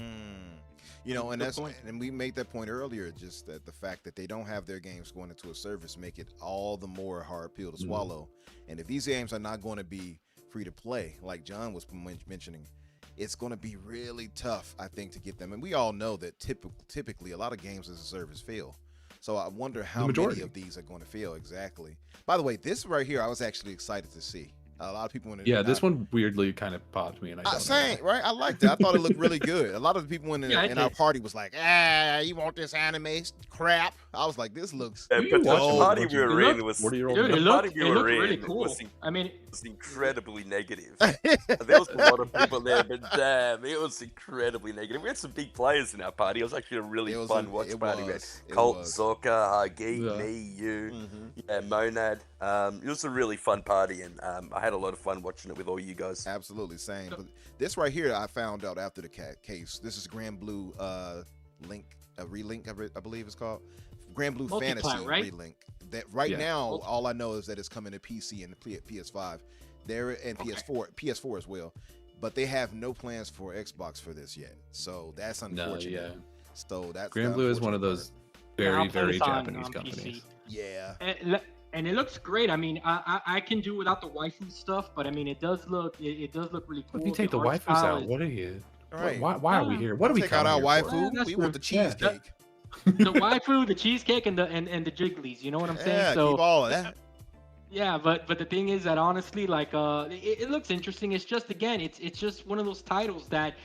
And we made that point earlier, just that the fact that they don't have their games going into a service make it all the more hard pill to swallow. And if these games are not going to be free to play, like John was mentioning, it's going to be really tough, I think, to get them. And we all know that typically a lot of games as a service fail. So I wonder how many of these are going to fail exactly. By the way, this right here, I was actually excited to see. A lot of people in Yeah, this one weirdly kind of popped me, and I don't know same, why. right? I liked it. I thought it looked really good. A lot of the people in I our did. party was like, you want this anime crap? I was like, this looks But you the watch party it? we were in was 40-year-old Dude, men? it the party looked, we it looked were really in cool. I mean, was incredibly negative. There was a lot of people there, but damn, it was incredibly negative. We had some big players in our party. It was actually a really fun watch party. We had Colt, Zorka, Hagi, Yeah. me, you, Mhm. Monad. It was a really fun party, and I had a lot of fun watching it with all you guys. Absolutely same. But this right here, I found out after the case. This is Grand Blue Relink, I believe it's called. Grand Blue Multiply, Fantasy right? Relink. That right Yeah. now, all I know is that it's coming to PC and PS5. And PS4 as well. But they have no plans for Xbox for this yet. So that's unfortunate. yeah. So that's Grand the Blue is one of unfortunate those I'll very, play very this on Japanese PC. companies. part. Yeah. And it looks great. I mean, I can do without the waifu stuff, but I mean, it does look really cool. If you take the art waifus style out, what are you? All right. Why are we here? What are we Take out coming our here for? waifu. That's We true. want the Yeah. cheesecake. the waifu, the cheesecake, and the jigglies. You know what I'm saying? Yeah, So keep all of that. yeah, but the thing is that honestly, like, it looks interesting. It's just, again, it's just one of those titles that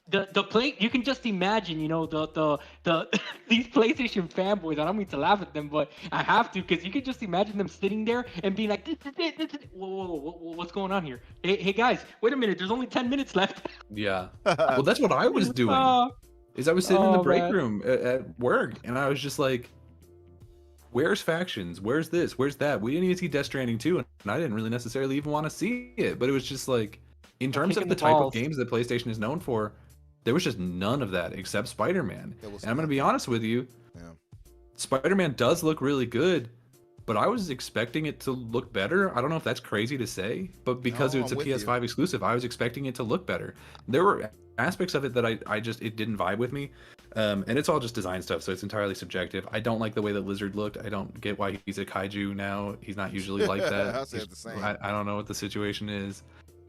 the play. You can just imagine, the these PlayStation fanboys. I don't mean to laugh at them, but I have to, because you can just imagine them sitting there and being like, this is it. This is it. Whoa, what's going on here? Hey guys, wait a minute. There's only 10 minutes left. Yeah. Well, that's what I was doing. Is I was sitting in the break room at work, and I was just like, where's factions? Where's this? Where's that? We didn't even see Death Stranding 2, and I didn't really necessarily even want to see it. But it was just like, in terms of kicking the the type of balls. games that PlayStation is known for, there was just none of that except Spider-Man. There was And I'm going to none. be honest with you, Yeah. Spider-Man does look really good, but I was expecting it to look better. I don't know if that's crazy to say, but because No, it's I'm a with you. PS5 exclusive, I was expecting it to look better. There were aspects of it that it didn't vibe with me. And it's all just design stuff, so it's entirely subjective. I don't like the way that Lizard looked. I don't get why he's a kaiju now. He's not usually like that. I said the same. I don't know what the situation is.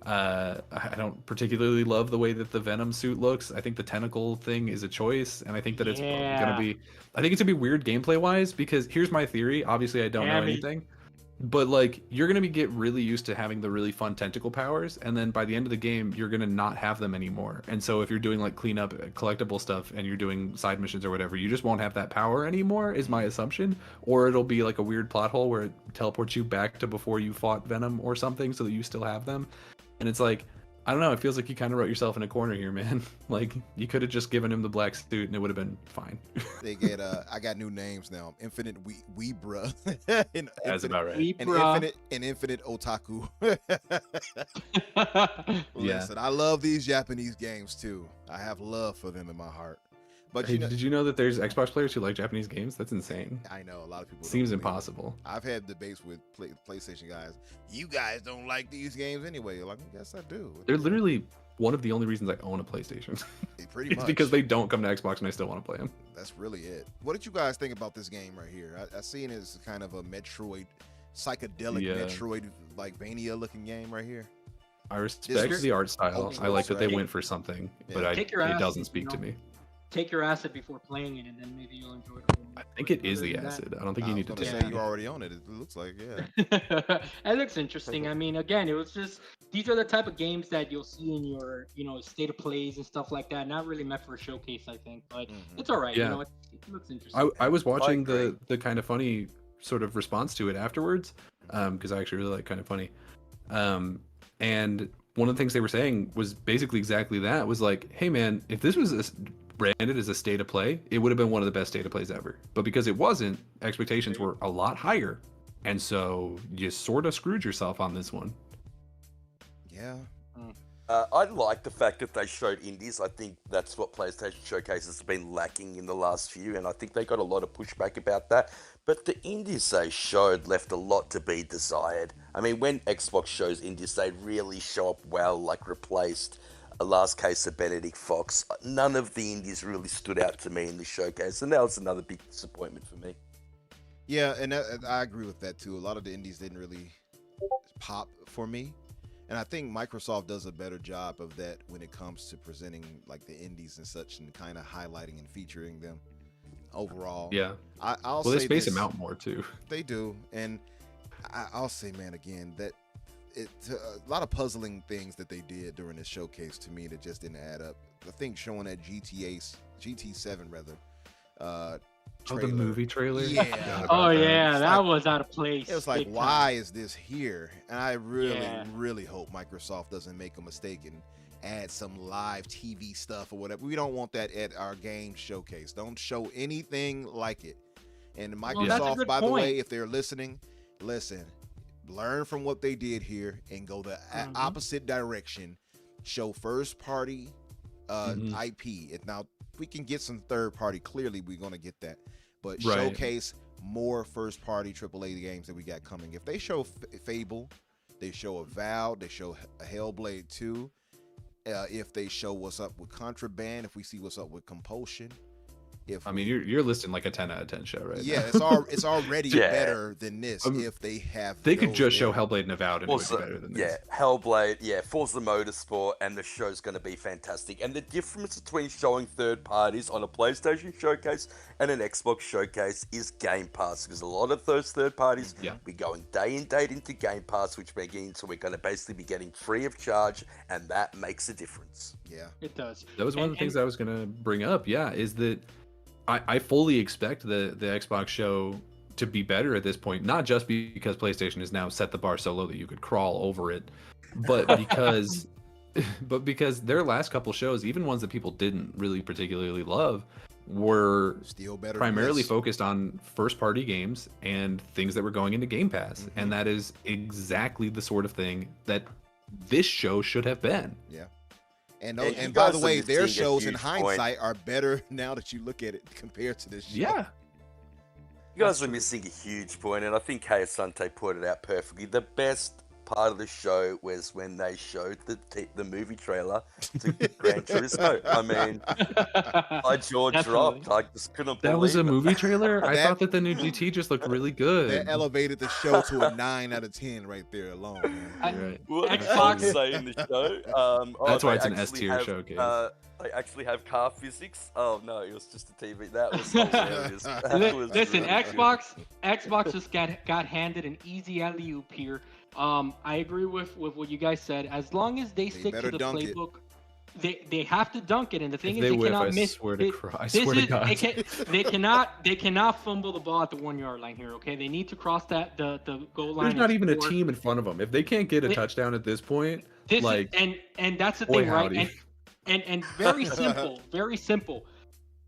I don't particularly love the way that the Venom suit looks. I think the tentacle thing is a choice, and I think that it's Yeah. gonna be. I think it's gonna be weird gameplay wise, because here's my theory. Obviously, I don't know Damn it. anything, but like you're gonna get really used to having the really fun tentacle powers, and then by the end of the game you're gonna not have them anymore. And so if you're doing like cleanup collectible stuff and you're doing side missions or whatever, you just won't have that power anymore, is my assumption. Or it'll be like a weird plot hole where it teleports you back to before you fought Venom or something, so that you still have them. And it's like, I don't know, it feels like you kind of wrote yourself in a corner here, man. Like you could have just given him the black suit and it would have been fine. They get I got new names now. Infinite Weebra. That's about right. An infinite Otaku. Yeah. Listen, I love these Japanese games too. I have love for them in my heart. But Hey, did you know that there's Xbox players who like Japanese games? That's insane. I know a lot of people Seems don't believe it. impossible. I've had debates with PlayStation guys. You guys don't like these games anyway. You're like, yes, I do. They're literally one of the only reasons I own a PlayStation. Pretty It's much because they don't come to Xbox and I still want to play them. That's really it. What did you guys think about this game right here? I seen it as kind of a Metroid, psychedelic Metroid, like Vania looking game right here. I respect the art style. I like that they right? went for something, Yeah. but Take your it acid, doesn't speak to me. Take your acid before playing it, and then maybe you'll enjoy it. I think it is the acid. I don't think you need to take take it. it. You already own it. It looks like, yeah. It looks interesting. I mean, again, it was just these are the type of games that you'll see in your, state of plays and stuff like that. Not really meant for a showcase, I think, but it's all right. Yeah. It looks interesting. I was watching agree. the kind of funny sort of response to it afterwards, because I actually really like kind of funny. And one of the things they were saying was basically exactly that. Was like, hey man, if this was branded as a state of play, it would have been one of the best state of plays ever. But because it wasn't, expectations were a lot higher, and so you sort of screwed yourself on this one. Yeah. I like the fact that they showed indies. I think that's what PlayStation Showcase has been lacking in the last few, and I think they got a lot of pushback about that. But the indies they showed left a lot to be desired. I mean, when Xbox shows indies, they really show up well, like Replaced, a Last Case of Benedict Fox. None of the indies really stood out to me in the showcase, and that was another big disappointment for me. Yeah, and I agree with that too. A lot of the indies didn't really pop for me. And I think Microsoft does a better job of that when it comes to presenting like the indies and such, and kind of highlighting and featuring them overall. Yeah. I'll Well, they say space this, them out more too. They do, and I'll say, man, again, that it's a lot of puzzling things that they did during this showcase to me that just didn't add up. I think showing that GT7 rather. Oh, the trailer. movie trailer? Yeah. Oh yeah, It's that like- was out of place. It was like, big time. why is this here? And I really, Yeah. really hope Microsoft doesn't make a mistake and add some live TV stuff or whatever. We don't want that at our game showcase. Don't show anything like it. And that's a Microsoft, good by the way, point. if they're listening, listen, learn from what they did here and go the opposite direction. Show first party IP. Now, we can get some third party. Clearly, we're going to get that. But Right. showcase more first party AAA games that we got coming. If they show Fable, they show Avowed, they show Hellblade 2. If they show what's up with Contraband, if we see what's up with Compulsion. I mean, you're listing like a 10 out of 10 show, right? Yeah, now. it's already Yeah. better than this if they have. They could those just show there. Hellblade and Avowed and it would be better than this. Hellblade, Forza Motorsport, and the show's going to be fantastic. And the difference between showing third parties on a PlayStation showcase and an Xbox showcase is Game Pass, because a lot of those third parties be going day and date into Game Pass, which means so we're going to basically be getting free of charge, and that makes a difference. Yeah, It does. That was one of the things I was going to bring up. Yeah, is that I fully expect the Xbox show to be better at this point, not just because PlayStation has now set the bar so low that you could crawl over it, but because their last couple shows, even ones that people didn't really particularly love, were still better. primarily than this. focused on first party games and things that were going into Game Pass. And that is exactly the sort of thing that this show should have been. Yeah. And Hey, you and by the guys are way, their missing a shows in huge hindsight are better now that you look at it compared to this show. Yeah. You guys are missing a huge point, and I think Kay Asante put it out perfectly. The best part of the show was when they showed the movie trailer to Gran Turismo. I mean, my jaw Definitely. dropped. I just couldn't That was a believe it. movie trailer? I That- thought that the new GT just looked really That good. elevated the show to a 9 out of 10 right there alone, man. You're right. What did Xbox- Xbox say in the show? That's why they it's an actually S-tier have, showcase. They actually have car physics. Oh no, it was just a TV. That was hilarious. That was Listen, really good. Xbox just got handed an easy alley-oop here. I agree with what you guys said. As long as they stick to better the dunk it. playbook, they have to dunk it. And the thing If is, they they whiff, cannot I miss. swear to they- Christ. I this swear to is- God. they cannot fumble the ball at the 1 yard line here. Okay, they need to cross the goal line. There's not and even a score. team in front of them. If they can't get a They- touchdown at this point, This like, is, and that's the boy thing, right? howdy. And very simple, very simple.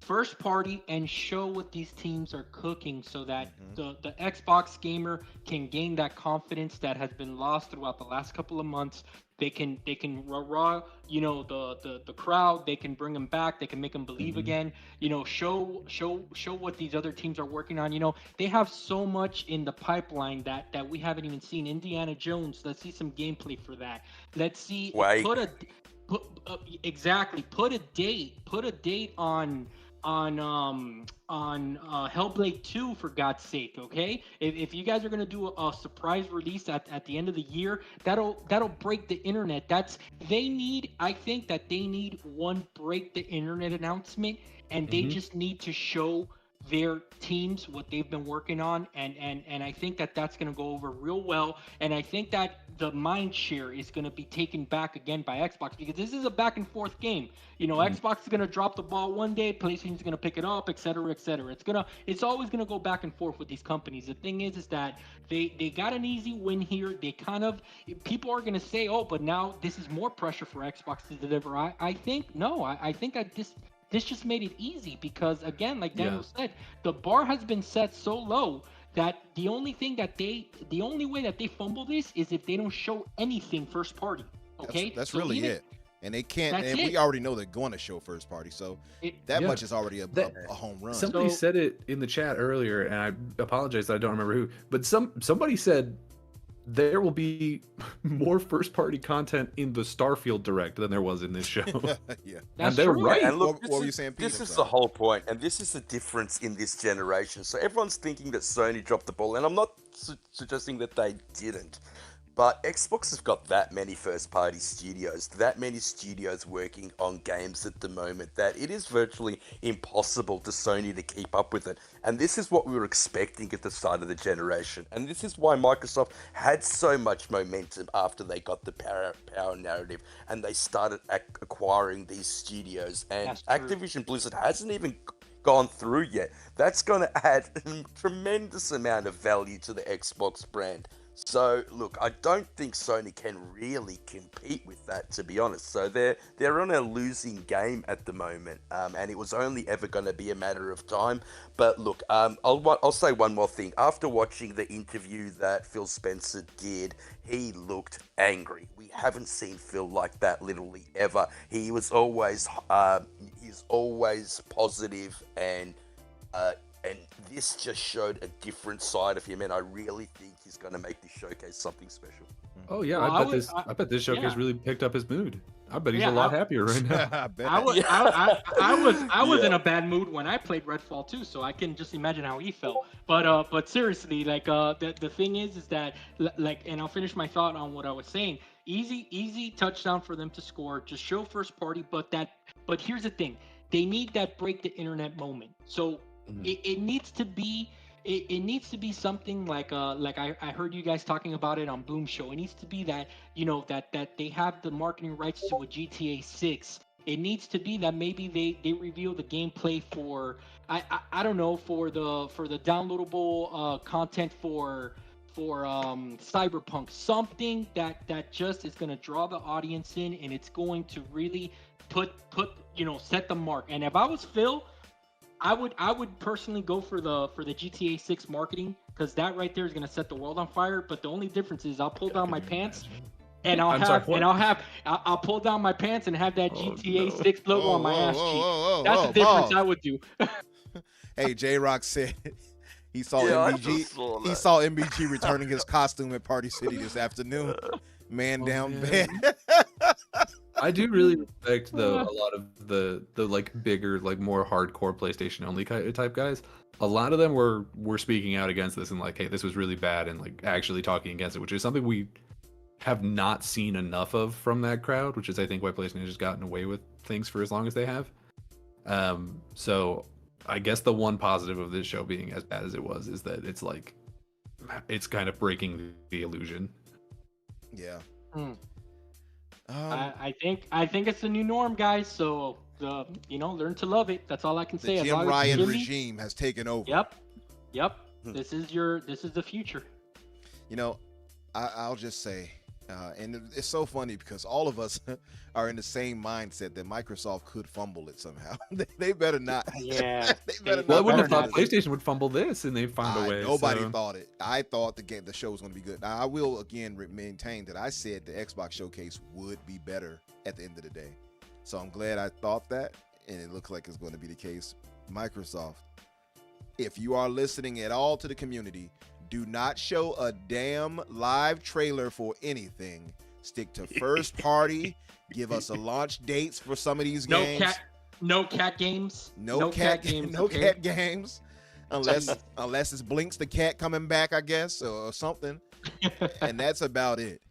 First party and show what these teams are cooking, so that the Xbox gamer can gain that confidence that has been lost throughout the last couple of months. They can raw, the crowd. They can bring them back. They can make them believe again. Show what these other teams are working on. They have so much in the pipeline that we haven't even seen. Indiana Jones. Let's see some gameplay for that. Let's see. Wait. Put a date on Hellblade 2, for God's sake. Okay, if you guys are gonna do a surprise release at the end of the year, that'll break the internet. I think that they need one break the internet announcement, and they just need to show their teams what they've been working on, and I think that's going to go over real well. And I think that the mind share is going to be taken back again by Xbox, because this is a back and forth game. Xbox is going to drop the ball one day, PlayStation's going to pick it up, etc., etc. It's always going to go back and forth with these companies. The thing is that they got an easy win here. People are going to say, oh, but now this is more pressure for Xbox to deliver. I think that this just made it easy, because again, like Daniel said, the bar has been set so low that the only way that they fumble this is if they don't show anything first party. Okay, That's So really even- it. And they can't. That's And we it. already know they're going to show first party, so that Yeah. much is already a That- home run. Somebody So- said it in the chat earlier, and I apologize that I don't remember who, but somebody said there will be more first-party content in the Starfield Direct than there was in this show. Yeah. That's they're true. right. And look, What were you saying, Pete? this I'm is the sorry. whole point, and this is the difference in this generation. So everyone's thinking that Sony dropped the ball, and I'm not suggesting that they didn't. But Xbox has got that many first-party studios, that many studios working on games at the moment, that it is virtually impossible to Sony to keep up with it. And this is what we were expecting at the start of the generation. And this is why Microsoft had so much momentum after they got the power narrative and they started acquiring these studios. And That's true. Activision Blizzard hasn't even gone through yet. That's going to add a tremendous amount of value to the Xbox brand. So look, I don't think Sony can really compete with that, to be honest. So they're on a losing game at the moment, and it was only ever going to be a matter of time. But look, I'll say one more thing. After watching the interview that Phil Spencer did, he looked angry. We haven't seen Phil like that literally ever. He was always he's always positive, and this just showed a different side of him, and I really think he's going to make this showcase something special. Oh yeah, Well, I bet this showcase yeah. really picked up his mood. I bet he's Yeah, a lot happier right now. I bet. I was Yeah. in a bad mood when I played Redfall 2, so I can just imagine how he felt. But seriously, the thing is that and I'll finish my thought on what I was saying. Easy touchdown for them to score. Just show first party, but here's the thing: they need that break the internet moment. So it needs to be. It needs to be something like I heard you guys talking about it on Boom Show. It needs to be that that they have the marketing rights to a GTA 6. It needs to be that maybe they reveal the gameplay for I don't know, for the downloadable content for Cyberpunk, something that just is going to draw the audience in, and it's going to really put set the mark. And if I was Phil, I would personally go for the GTA 6 marketing, because that right there is going to set the world on fire. But the only difference is I'll pull down my pants and I'll pull down my pants and have that GTA 6 logo on my ass cheek. That's the difference I would do. Hey, J Rock said He saw Yeah, I MBG. just saw He that. saw MBG returning his costume at Party City this afternoon. Man Oh, down man. bad. I do really respect though a lot of the like bigger, like more hardcore PlayStation only type guys. A lot of them were speaking out against this and like, hey, this was really bad, and like actually talking against it, which is something we have not seen enough of from that crowd, which is I think why PlayStation has gotten away with things for as long as they have. So I guess the one positive of this show being as bad as it was is that it's like it's kind of breaking the illusion. Yeah. Hmm. Um, I think it's the new norm, guys. So learn to love it. That's all I can the say. As Jim long as Ryan Jimmy, regime has taken over. Yep. This is the future. You know, I'll just say, and it's so funny because all of us are in the same mindset that Microsoft could fumble it somehow. They better not. Yeah. They better Well, I not. wouldn't have fumble thought this. PlayStation would fumble this, and they found a way. Nobody so- thought it. I thought the show was going to be good. Now I will again maintain that I said the Xbox showcase would be better at the end of the day. So I'm glad I thought that, and it looks like it's going to be the case. Microsoft, if you are listening at all to the community, do not show a damn live trailer for anything. Stick to first party. Give us a launch dates for some of these games. No cat games. No cat games. No okay? cat games. Unless it's Blinks the cat coming back, I guess, or something. And that's about it.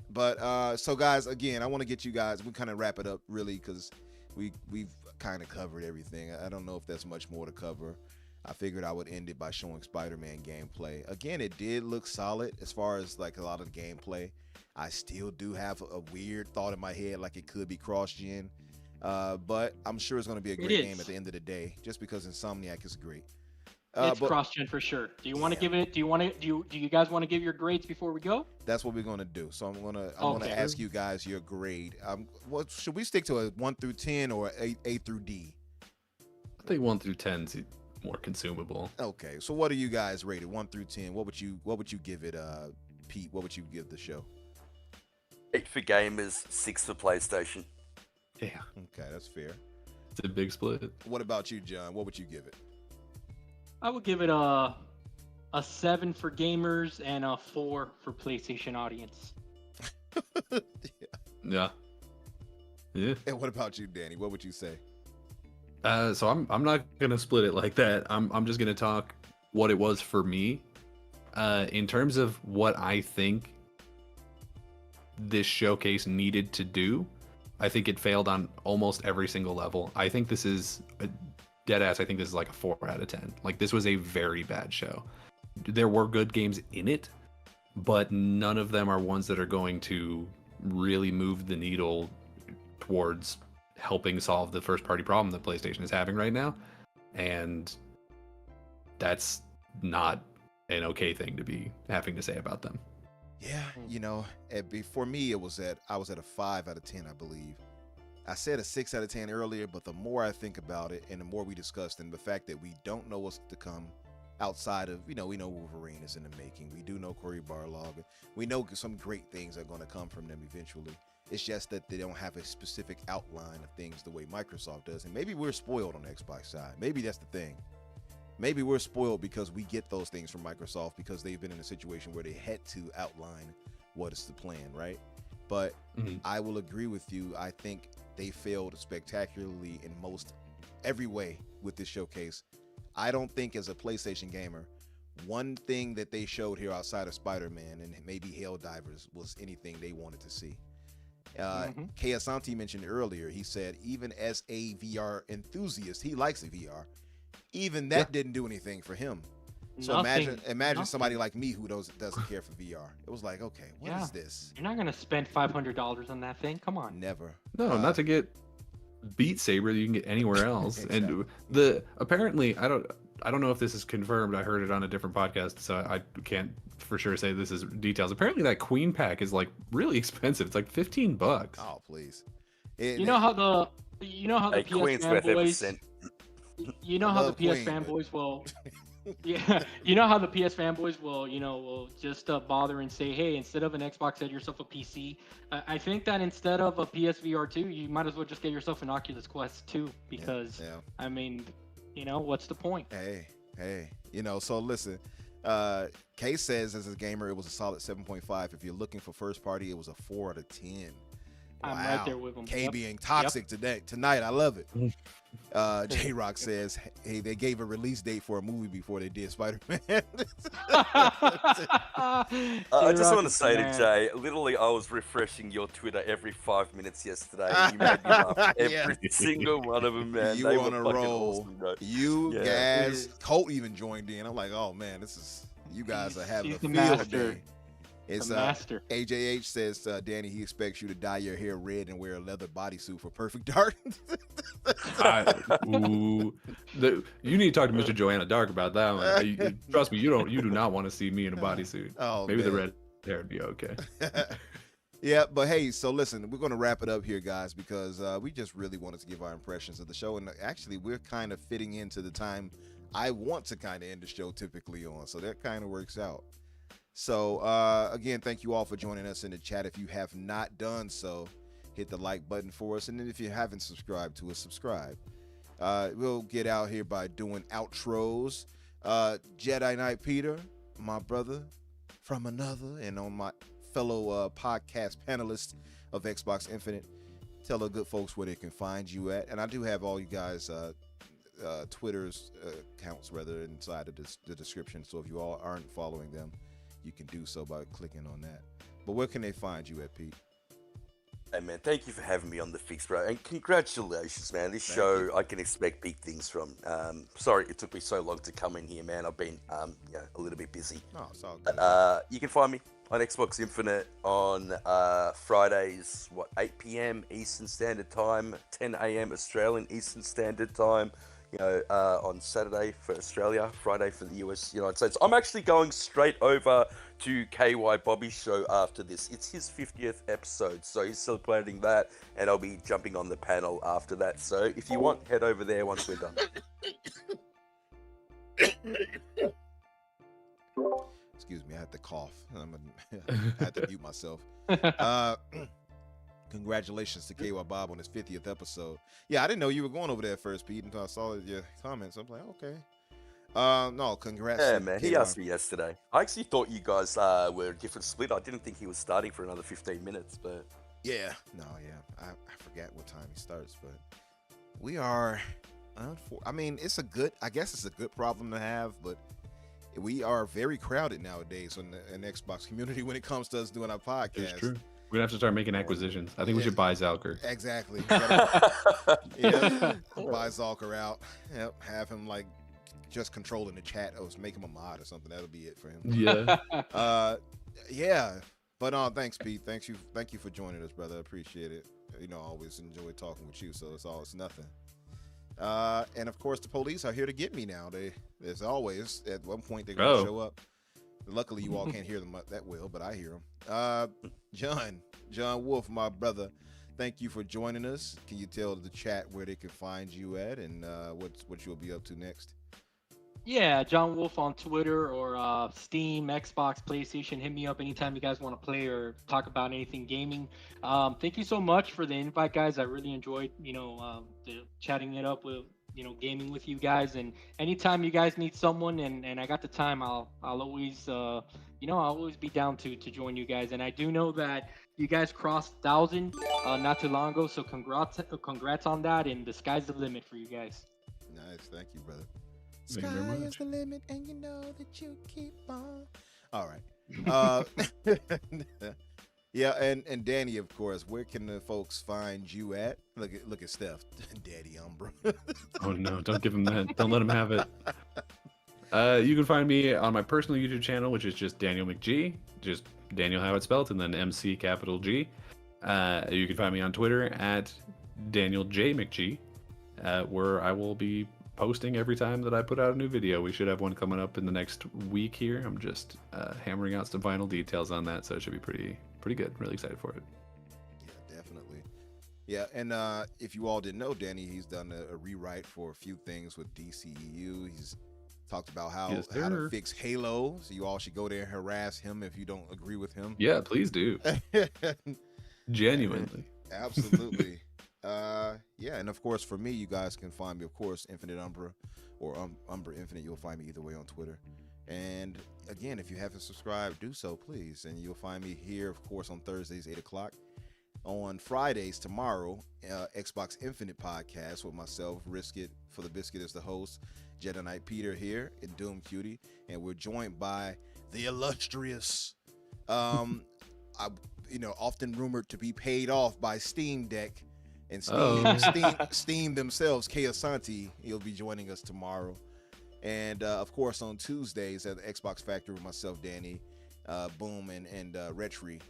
But so guys, again, I want to get you guys, we kind of wrap it up really because we've kind of covered everything. I don't know if there's much more to cover. I figured I would end it by showing Spider-Man gameplay. Again, it did look solid as far as like a lot of the gameplay. I still do have a weird thought in my head like it could be cross-gen. But I'm sure it's going to be a great game at the end of the day, just because Insomniac is great. It's cross-gen for sure. Do you want to give it? Do you guys want to give your grades before we go? That's what we're going to do. So I'm going to ask you guys your grade. What should we stick to, a 1 through 10 or A through D? I think 1 through 10 is more consumable. Okay, so what are you guys rated 1 through 10? What would you give it, Pete? What would you give the show? 8 for gamers, 6 for PlayStation. Yeah, Okay, that's fair. it's a big split. What about you, John? What would you give it? I would give it a 7 for gamers and a 4 for PlayStation audience. Yeah. And what about you, Danny? What would you say? So I'm not gonna split it like that. I'm just gonna talk what it was for me. In terms of what I think this showcase needed to do, I think it failed on almost every single level. I think this is a dead ass. I think this is like a 4 out of 10. Like, this was a very bad show. There were good games in it, but none of them are ones that are going to really move the needle towards helping solve the first party problem that PlayStation is having right now. And that's not an okay thing to be having to say about them. Yeah, you know, for me, I was at a 5 out of 10, I believe. I said a 6 out of 10 earlier, but the more I think about it and the more we discussed, and the fact that we don't know what's to come outside of, we know Wolverine is in the making. We do know Cory Barlog. We know some great things are going to come from them eventually. It's just that they don't have a specific outline of things the way Microsoft does. And maybe we're spoiled on the Xbox side. Maybe that's the thing. Maybe we're spoiled because we get those things from Microsoft because they've been in a situation where they had to outline what is the plan, right? But I will agree with you. I think they failed spectacularly in most every way with this showcase. I don't think, as a PlayStation gamer, one thing that they showed here outside of Spider-Man and maybe Helldivers was anything they wanted to see. Kei Asante mentioned earlier, he said even as a VR enthusiast, he likes the VR. Even that didn't do anything for him. So imagine somebody like me who doesn't care for VR. It was like, okay, what is this? You're not gonna spend $500 on that thing. Come on. Never. No, not to get Beat Saber that you can get anywhere else. Exactly. And apparently, I don't know if this is confirmed. I heard it on a different podcast, so I can't for sure say this is details. Apparently, that Queen pack is like really expensive. It's like $15. Oh, please. You know how the Hey, PS Queen's worth every fanboys. cent. You know how the Love PS Queen, but- fanboys will. Yeah, you know how the PS fanboys will just bother and say, hey, instead of an Xbox, get yourself a PC. I think that instead of a PSVR 2, you might as well just get yourself an Oculus Quest 2 because I mean, what's the point? Hey, Hey, so listen. Kay says as a gamer, it was a solid 7.5. If you're looking for first party, it was a 4 out of 10. I'm Wow. right there with him. K Yep. being toxic tonight. I love it. J Rock says, hey, they gave a release date for a movie before they did Spider-Man. I just want to say to Jay, literally, I was refreshing your Twitter every 5 minutes yesterday, and you made me laugh every single one of them, man. You They were on were a fucking roll. awesome, bro. You Yeah. guys, Colt even joined in. I'm like, oh man, you guys are having a He's the field master. day. It's The master. AJH says, Danny, he expects you to dye your hair red and wear a leather bodysuit for perfect dark. You need to talk to Mr. Joanna Dark about that one. Trust me, you do not want to see me in a bodysuit. Oh, maybe man. the red hair would be okay. Yeah, but hey, so listen, we're going to wrap it up here, guys, because we just really wanted to give our impressions of the show. And actually, we're kind of fitting into the time I want to kind of end the show typically on. So that kind of works out. So, again, thank you all for joining us in the chat. If you have not done so, hit the like button for us. And then if you haven't subscribed to us, subscribe. We'll get out here by doing outros. Jedi Knight Peter, my brother from another, and on my fellow podcast panelists of Xbox Infinite, tell the good folks where they can find you at. And I do have all you guys Twitter's accounts rather inside of the description. So if you all aren't following them, you can do so by clicking on that. But where can they find you at, Pete? Hey man, thank you for having me on the Fix, bro, and congratulations, man. This show I can expect big things from. Sorry it took me so long to come in here, man. I've been a little bit busy. Oh, it's all good. But, you can find me on Xbox Infinite on Fridays, 8 p.m. Eastern Standard Time, 10 a.m. Australian Eastern Standard Time. On Saturday for Australia, Friday for the United States. I'm actually going straight over to KY Bobby's show after this. It's his 50th episode, so he's celebrating that, and I'll be jumping on the panel after that. So if you want, head over there once we're done. Excuse me, I had to cough. I had to mute myself. Congratulations to KY Bob on his 50th episode. Yeah, I didn't know you were going over there first, Pete, until I saw your comments. I'm like, okay. No, congrats. Yeah, man. He asked me yesterday. I actually thought you guys were a different split. I didn't think he was starting for another 15 minutes, but yeah, I forget what time he starts, but we are. I mean, I guess it's a good problem to have, but we are very crowded nowadays in the Xbox community when it comes to us doing our podcast. It's true. We're gonna have to start making acquisitions. I think we should buy Zalker. Exactly. Buy Zalker out. Yep. Have him just controlling the chat. Make him a mod or something. That'll be it for him. Yeah. Yeah. But thanks, Pete. Thank you for joining us, brother. I appreciate it. I always enjoy talking with you. So it's nothing. And of course, the police are here to get me now. As always, at one point they're gonna show up. Luckily, you all can't hear them that well, but I hear them. John Wolf, my brother, thank you for joining us. Can you tell the chat where they can find you at and what you'll be up to next? Yeah, John Wolf on Twitter or Steam, Xbox, PlayStation. Hit me up anytime you guys want to play or talk about anything gaming. Thank you so much for the invite, guys. I really enjoyed, chatting it up with, gaming with you guys. And anytime you guys need someone and I got the time, I'll always, I'll always be down to join you guys. And I do know that you guys crossed 1,000 not too long ago, so congrats on that. And the sky's the limit for you guys. Nice, thank you, brother. Thank you very Sky much. is the limit, and you know that you keep on. All right. Yeah, and Danny, of course. Where can the folks find you at? Look at Steph, Daddy Umbra. Oh no! Don't give him that. Don't let him have it. You can find me on my personal YouTube channel, which is just Daniel McG, just Daniel how it's spelled, and then MC capital G. You can find me on Twitter at Daniel J McG, where I will be posting every time that I put out a new video. We should have one coming up in the next week here. I'm just hammering out some final details on that, so it should be pretty good. Really excited for it. Yeah, definitely. Yeah, and if you all didn't know, Danny, he's done a rewrite for a few things with DCEU. He's talked about how to fix Halo, so you all should go there and harass him if you don't agree with him. Yeah, please do. Genuinely. Absolutely. Yeah, and of course for me, you guys can find me, of course, Infinite Umbra or Umbra Infinite. You'll find me either way on Twitter. And again, if you haven't subscribed, do so, please. And you'll find me here, of course, on Thursdays, 8 o'clock. On Fridays, tomorrow, Xbox Infinite podcast with myself, Risk It for the Biscuit as the host, Jedi Knight Peter here, and Doom Cutie. And we're joined by the illustrious, often rumored to be paid off by Steam Deck and Steam themselves, Kay Asante. He'll be joining us tomorrow. And of course, on Tuesdays at the Xbox Factory with myself, Danny, Boom, and Retri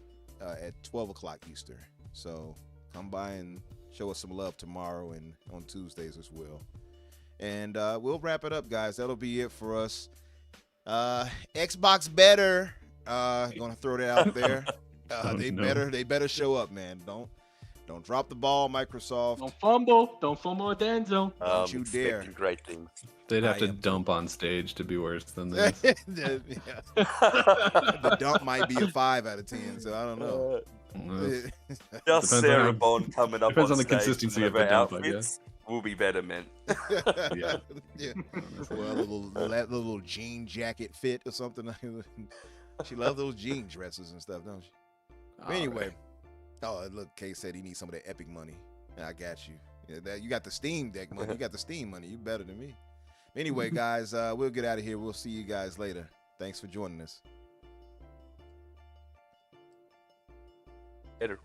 at 12 o'clock Eastern. So come by and show us some love tomorrow and on Tuesdays as well. And we'll wrap it up, guys. That'll be it for us. Xbox better. Gonna throw that out there. They better show up, man. Don't drop the ball, Microsoft. Don't fumble at the end zone. Don't you dare. Great things. They'd have to dump on stage to be worse than this. The dump might be a 5 out of 10, so I don't know. Just Sarah Bond coming up. Depends on the stage consistency with of the her dump, I outfits will be better, man. Yeah. Well, that little jean jacket fit or something. She loves those jean dresses and stuff, don't she? But anyway. Oh, look, Kay said he needs some of that Epic money. I got you. Yeah, you got the Steam Deck money. You got the Steam money. You better than me. Anyway, guys, we'll get out of here. We'll see you guys later. Thanks for joining us. Later.